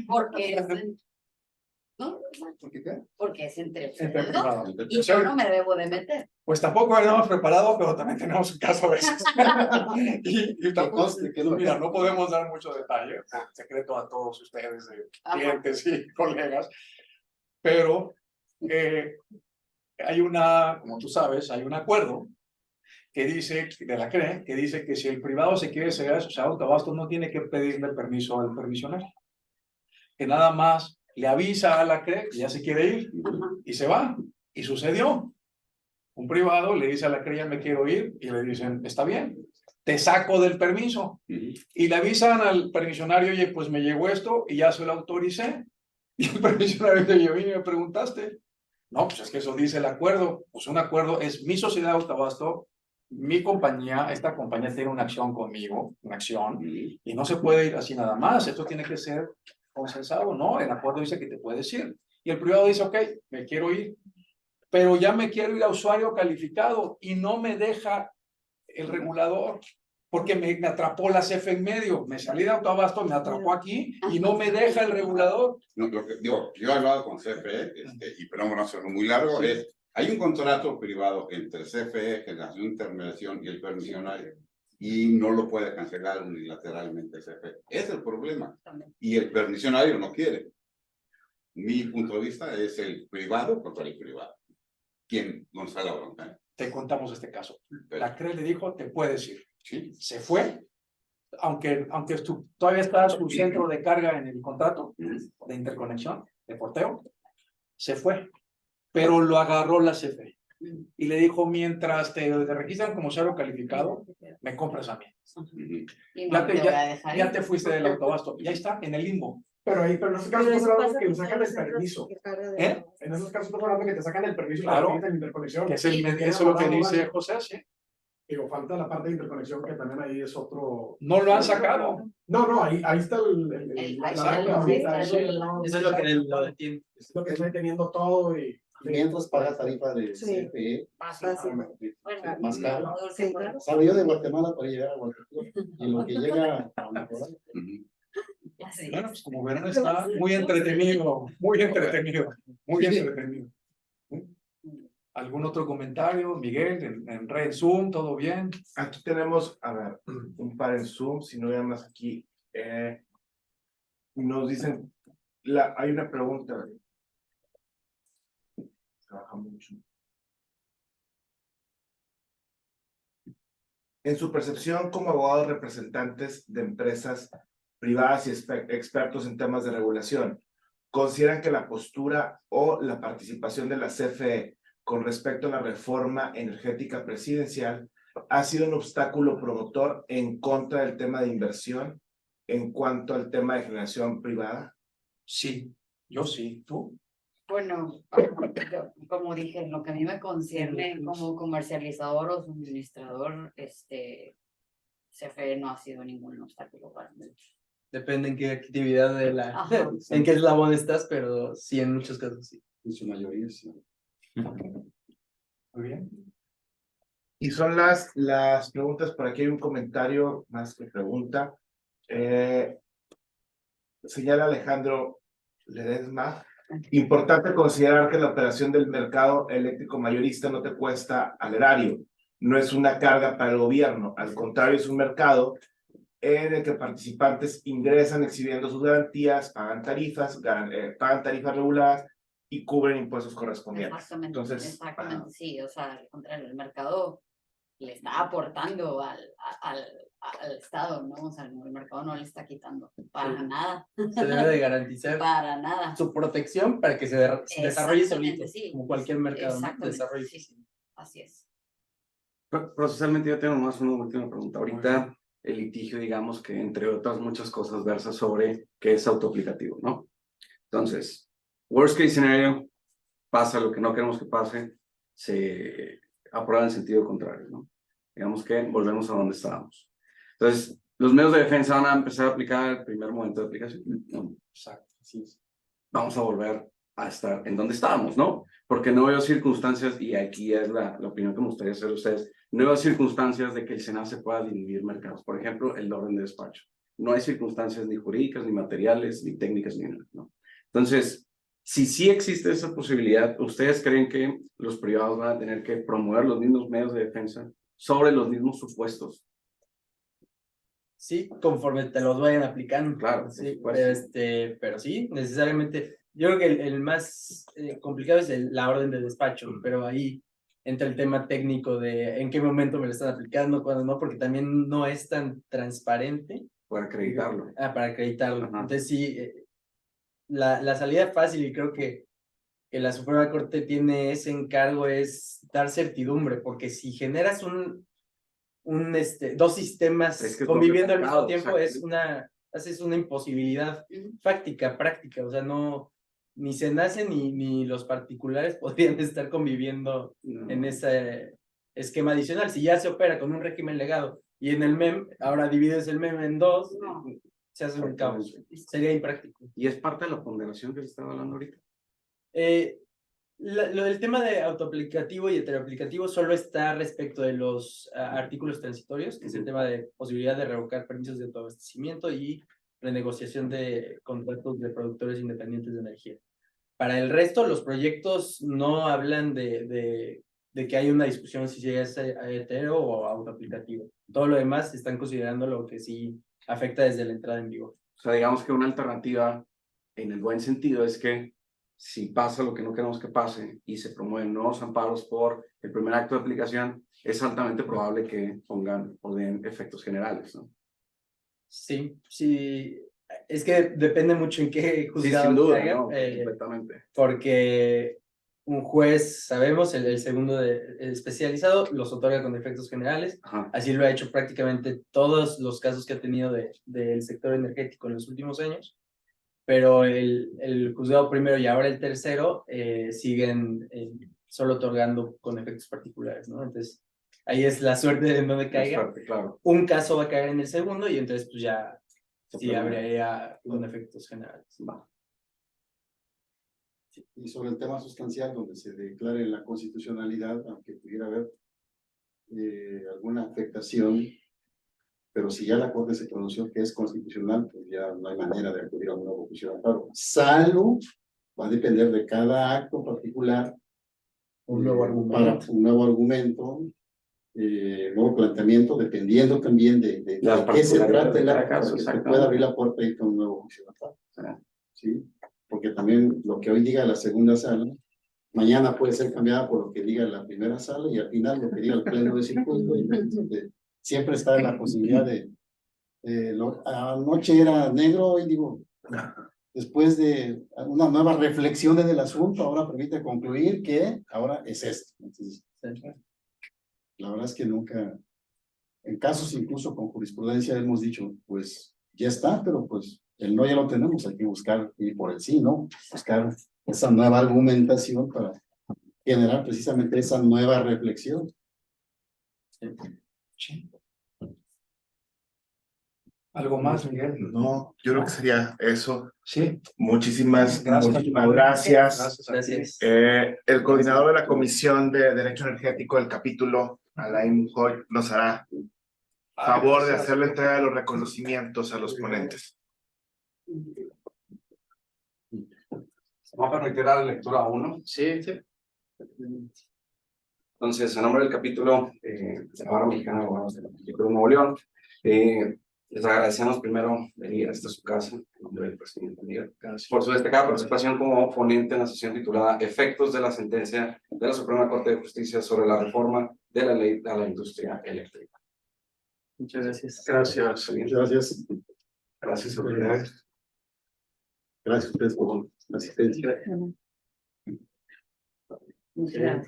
porque es, ¿no? Porque es entre Entre ustedes dos, privados. y yo no me debo de meter. Pues tampoco habíamos preparado, pero también tenemos un caso a veces. y tampoco, conste que es lo que- mira, no podemos dar mucho detalle, secreto a todos ustedes, clientes y colegas, pero hay como tú sabes, hay un acuerdo que dice, de la CRE, que dice que si el privado se quiere cegar, o sea, autoabasto no tiene que pedirle permiso al permisionario. Que nada más le avisa a la CRE que ya se quiere ir y se va. Y sucedió. Un privado le dice a la CRE, ya me quiero ir, y le dicen, está bien, te saco del permiso. Y le avisan al permisionario, oye, pues me llegó esto y ya se lo autoricé. Y el permisionario te llegó y me preguntaste. No, pues es que eso dice el acuerdo. Pues un acuerdo es mi sociedad Autoabasto, mi compañía, esta compañía tiene una acción conmigo, una acción, y no se puede ir así nada más. Esto tiene que ser consensado, ¿no? El acuerdo dice que te puedes ir. Y el privado dice, ok, me quiero ir, pero ya me quiero ir a usuario calificado y no me deja el regulador, porque me atrapó la CFE en medio. Me salí de Autoabasto, me atrapó aquí y no me deja el regulador. No, lo que, digo, yo he hablado con CFE, y pero no hacerlo muy largo, hay un contrato privado entre CFE, Generación de Intermediación, y el permisionario, y no lo puede cancelar unilateralmente CFE. Es el problema. Y el permisionario no quiere. Mi punto de vista es el privado contra el privado. ¿Quién? Gonzalo Bronca. Te contamos este caso. La CRE le dijo, te puedes ir. Sí. Se fue, aunque todavía está su centro de carga en el contrato de interconexión, de porteo, se fue, pero lo agarró la CFE y le dijo, mientras te registran como usuario calificado, me compras a mí. Y no te voy a dejar Ya ir. te fuiste del Autoabasto, ya está en el limbo. Pero ahí, pero en esos casos Pero estamos eso hablando pasa que le con sacan los el centros permiso. de carga de ¿Eh? Autoabasto. En esos casos estamos hablando que te sacan el permiso Claro. para la interconexión. Que es el, Y eso queda es lo que amarrado, dice ¿vale? José, sí. Digo, falta la parte de interconexión que también ahí es otro. No lo han sacado. No, ahí está Ahí la está, acta, sí, ahorita, sí. Eso es lo que lo detiene. Es lo que está deteniendo todo y. Mientras paga tarifa de Sí. CFE, Fácil. Bueno, más caro. no, Sí, claro. Salió de Guatemala para llegar a Guatemala. Y lo que llega a mejorar. así es. Bueno, pues como verán, está muy entretenido, muy entretenido, muy entretenido. ¿Algún otro comentario, Miguel, en red Zoom, todo bien? Aquí tenemos, a ver, un par en Zoom, si no hay más aquí. Nos dicen, hay una pregunta. Trabaja mucho. En su percepción como abogados representantes de empresas privadas y expertos en temas de regulación, ¿consideran que la postura o la participación de la CFE con respecto a la reforma energética presidencial ha sido un obstáculo promotor en contra del tema de inversión en cuanto al tema de generación privada? Sí, yo sí. ¿Tú? Bueno, yo, como dije, en lo que a mí me concierne como comercializador o suministrador, CFE no ha sido ningún obstáculo para mí. Depende en qué actividad de la, Ajá. en qué eslabón estás, pero sí, en muchos casos sí. En su mayoría, sí. Muy bien. Y son las preguntas, por aquí hay un comentario más que pregunta. Señala Alejandro Ledesma, importante considerar que la operación del mercado eléctrico mayorista no te cuesta al erario, no es una carga para el gobierno, al contrario es un mercado en el que participantes ingresan exhibiendo sus garantías, pagan tarifas reguladas y cubren impuestos correspondientes. Exactamente, Entonces, exactamente, sí, o sea, al contrario, el mercado le está aportando al Estado, ¿no? O sea, el mercado no le está quitando para nada. Se debe de garantizar Para nada. su protección para que se desarrolle solito, Sí, como cualquier mercado, ¿no? exactamente, Desarrolle. sí, así es. Procesalmente yo tengo más una última pregunta. Ahorita el litigio, digamos que entre otras muchas cosas versa sobre qué es autoaplicativo, ¿no? Entonces, worst case scenario, pasa lo que no queremos que pase, se aprueba en sentido contrario, ¿no? Digamos que volvemos a donde estábamos. Entonces, los medios de defensa van a empezar a aplicar el primer momento de aplicación, ¿no? Exacto, así es. Vamos a volver a estar en donde estábamos, ¿no? Porque no veo circunstancias, y aquí es la opinión que me gustaría hacer a ustedes, no veo circunstancias de que el Senado se pueda dividir mercados. Por ejemplo, el orden de despacho. No hay circunstancias ni jurídicas, ni materiales, ni técnicas, ni nada, ¿no? Entonces, si sí existe esa posibilidad, ¿ustedes creen que los privados van a tener que promover los mismos medios de defensa sobre los mismos supuestos? Sí, conforme te los vayan aplicando. Claro, Sí, por supuesto. pero sí, necesariamente. Yo creo que el más complicado es la orden de despacho, pero ahí entra el tema técnico de en qué momento me lo están aplicando, cuándo no, porque también no es tan transparente. Para acreditarlo. Para acreditarlo. Ajá. Entonces sí, la salida fácil, y creo que la Suprema Corte tiene ese encargo, es dar certidumbre, porque si generas dos sistemas Es que es conviviendo al doble mismo mercado, tiempo, haces una imposibilidad práctica, o sea, no, ni se nace ni los particulares podrían estar conviviendo en ese esquema adicional. Si ya se opera con un régimen legado y en el MEM, ahora divides el MEM en dos, se hace un caos, sería impráctico. Y es parte de la ponderación que se está hablando ahorita. El tema de autoaplicativo y heteroaplicativo solo está respecto de los artículos transitorios, que es el tema de posibilidad de revocar permisos de autoabastecimiento y renegociación de contratos de productores independientes de energía. Para el resto, los proyectos no hablan de que hay una discusión si es hetero o autoaplicativo. Todo lo demás están considerando lo que sí afecta desde la entrada en vigor. O sea, digamos que una alternativa, en el buen sentido, es que si pasa lo que no queremos que pase y se promueven nuevos amparos por el primer acto de aplicación, es altamente probable que pongan o den efectos generales, ¿no? Sí, es que depende mucho en qué juzgado sin duda, caiga, ¿no? Completamente. porque un juez, sabemos, el segundo especializado, los otorga con efectos generales. Ajá. Así lo ha hecho prácticamente todos los casos que ha tenido del sector energético en los últimos años, pero el juzgado primero y ahora el tercero siguen solo otorgando con efectos particulares, ¿no? Entonces, ahí es la suerte de donde caiga. Suerte, claro. Un caso va a caer en el segundo y entonces pues ya sí habría con efectos generales. Va. Y sobre el tema sustancial, donde se declare la constitucionalidad, aunque pudiera haber alguna afectación, pero si ya la Corte se pronunció que es constitucional, pues ya no hay manera de acudir a un nuevo juicio de amparo. Salvo, va a depender de cada acto particular, Un nuevo argumento. Para un nuevo argumento, nuevo planteamiento, dependiendo también de qué se trata el acto, para que se pueda abrir la puerta y con un nuevo juicio de amparo. ¿Sí? Porque también lo que hoy diga la segunda sala, mañana puede ser cambiada por lo que diga la primera sala y al final lo que diga el pleno de circuito. Siempre está la posibilidad de anoche era negro, hoy digo, después de una nueva reflexión del asunto, ahora permite concluir que ahora es esto. Entonces, la verdad es que nunca, en casos incluso con jurisprudencia hemos dicho, pues ya está, pero pues el no ya lo tenemos, hay que buscar y por el sí, ¿no? Buscar esa nueva argumentación para generar precisamente esa nueva reflexión. Sí. ¿Algo más, Miguel? No, yo creo que sería eso. Sí. Muchísimas gracias. Gracias. El coordinador de la Comisión de Derecho Energético del capítulo, Alain Hoy, nos hará favor de hacer la entrega de los reconocimientos a los ponentes. Vamos a permitir la lectura 1. Sí. Entonces, en nombre del capítulo de la Cámara Mexicana de Abogados del Capítulo Nuevo León, les agradecemos primero venir hasta su casa, en nombre del presidente Miguel, por su destacada participación como ponente en la sesión titulada Efectos de la sentencia de la Suprema Corte de Justicia sobre la reforma de la ley a la industria eléctrica. Muchas gracias. Gracias. Muchas gracias. Gracias, autoridades. Gracias a ustedes por la asistencia.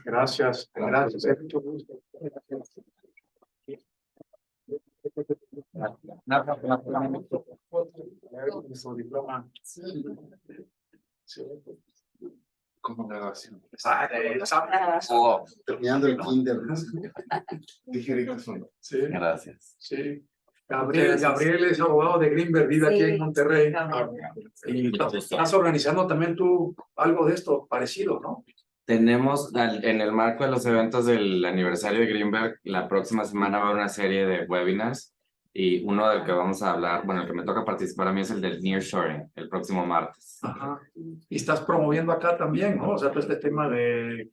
Gracias. Su diploma. Como graduación. Terminando el kinder. Tijeritas uno. Sí. Gracias. Sí. Gabriel es abogado de Greenberg, vive aquí en Monterrey. Y estás organizando también tú algo de esto parecido, ¿no? Tenemos en el marco de los eventos del aniversario de Greenberg, la próxima semana va a haber una serie de webinars y uno del que vamos a hablar, bueno, el que me toca participar a mí es el del nearshoring, el próximo martes. Ajá. Y estás promoviendo acá también, ¿no? O sea, todo este tema de...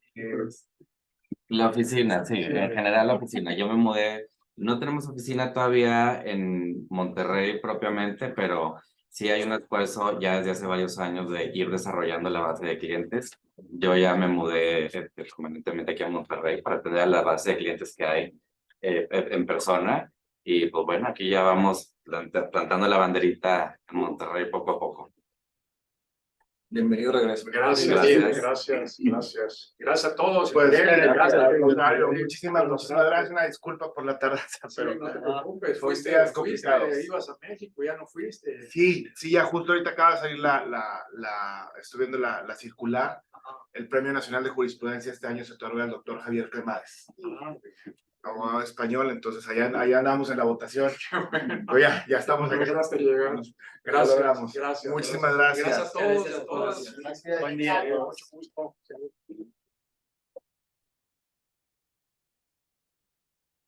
La oficina, sí, en general la oficina. Yo me mudé, no tenemos oficina todavía en Monterrey propiamente, pero sí hay un esfuerzo ya desde hace varios años de ir desarrollando la base de clientes. Yo ya me mudé convenientemente aquí a Monterrey para tener la base de clientes que hay en persona. Y pues bueno, aquí ya vamos plantando la banderita en Monterrey poco a poco. Bienvenido regreso. Gracias, Gracias a todos. Pues, Gracias, al contrario, muchísimas gracias, una disculpa por la tardanza, pero No te preocupes, fuiste días fuiste, complicados. ibas a México, ya no fuiste. Sí, ya justo ahorita acaba de salir estoy viendo la circular. El Premio Nacional de Jurisprudencia este año se otorga al doctor Javier Cremades, abogado español, entonces allá andamos en la votación. Pero ya estamos aquí. Gracias, Lo logramos. gracias. Muchísimas gracias. Gracias a todos. Gracias a todos. Buen día, mucho gusto.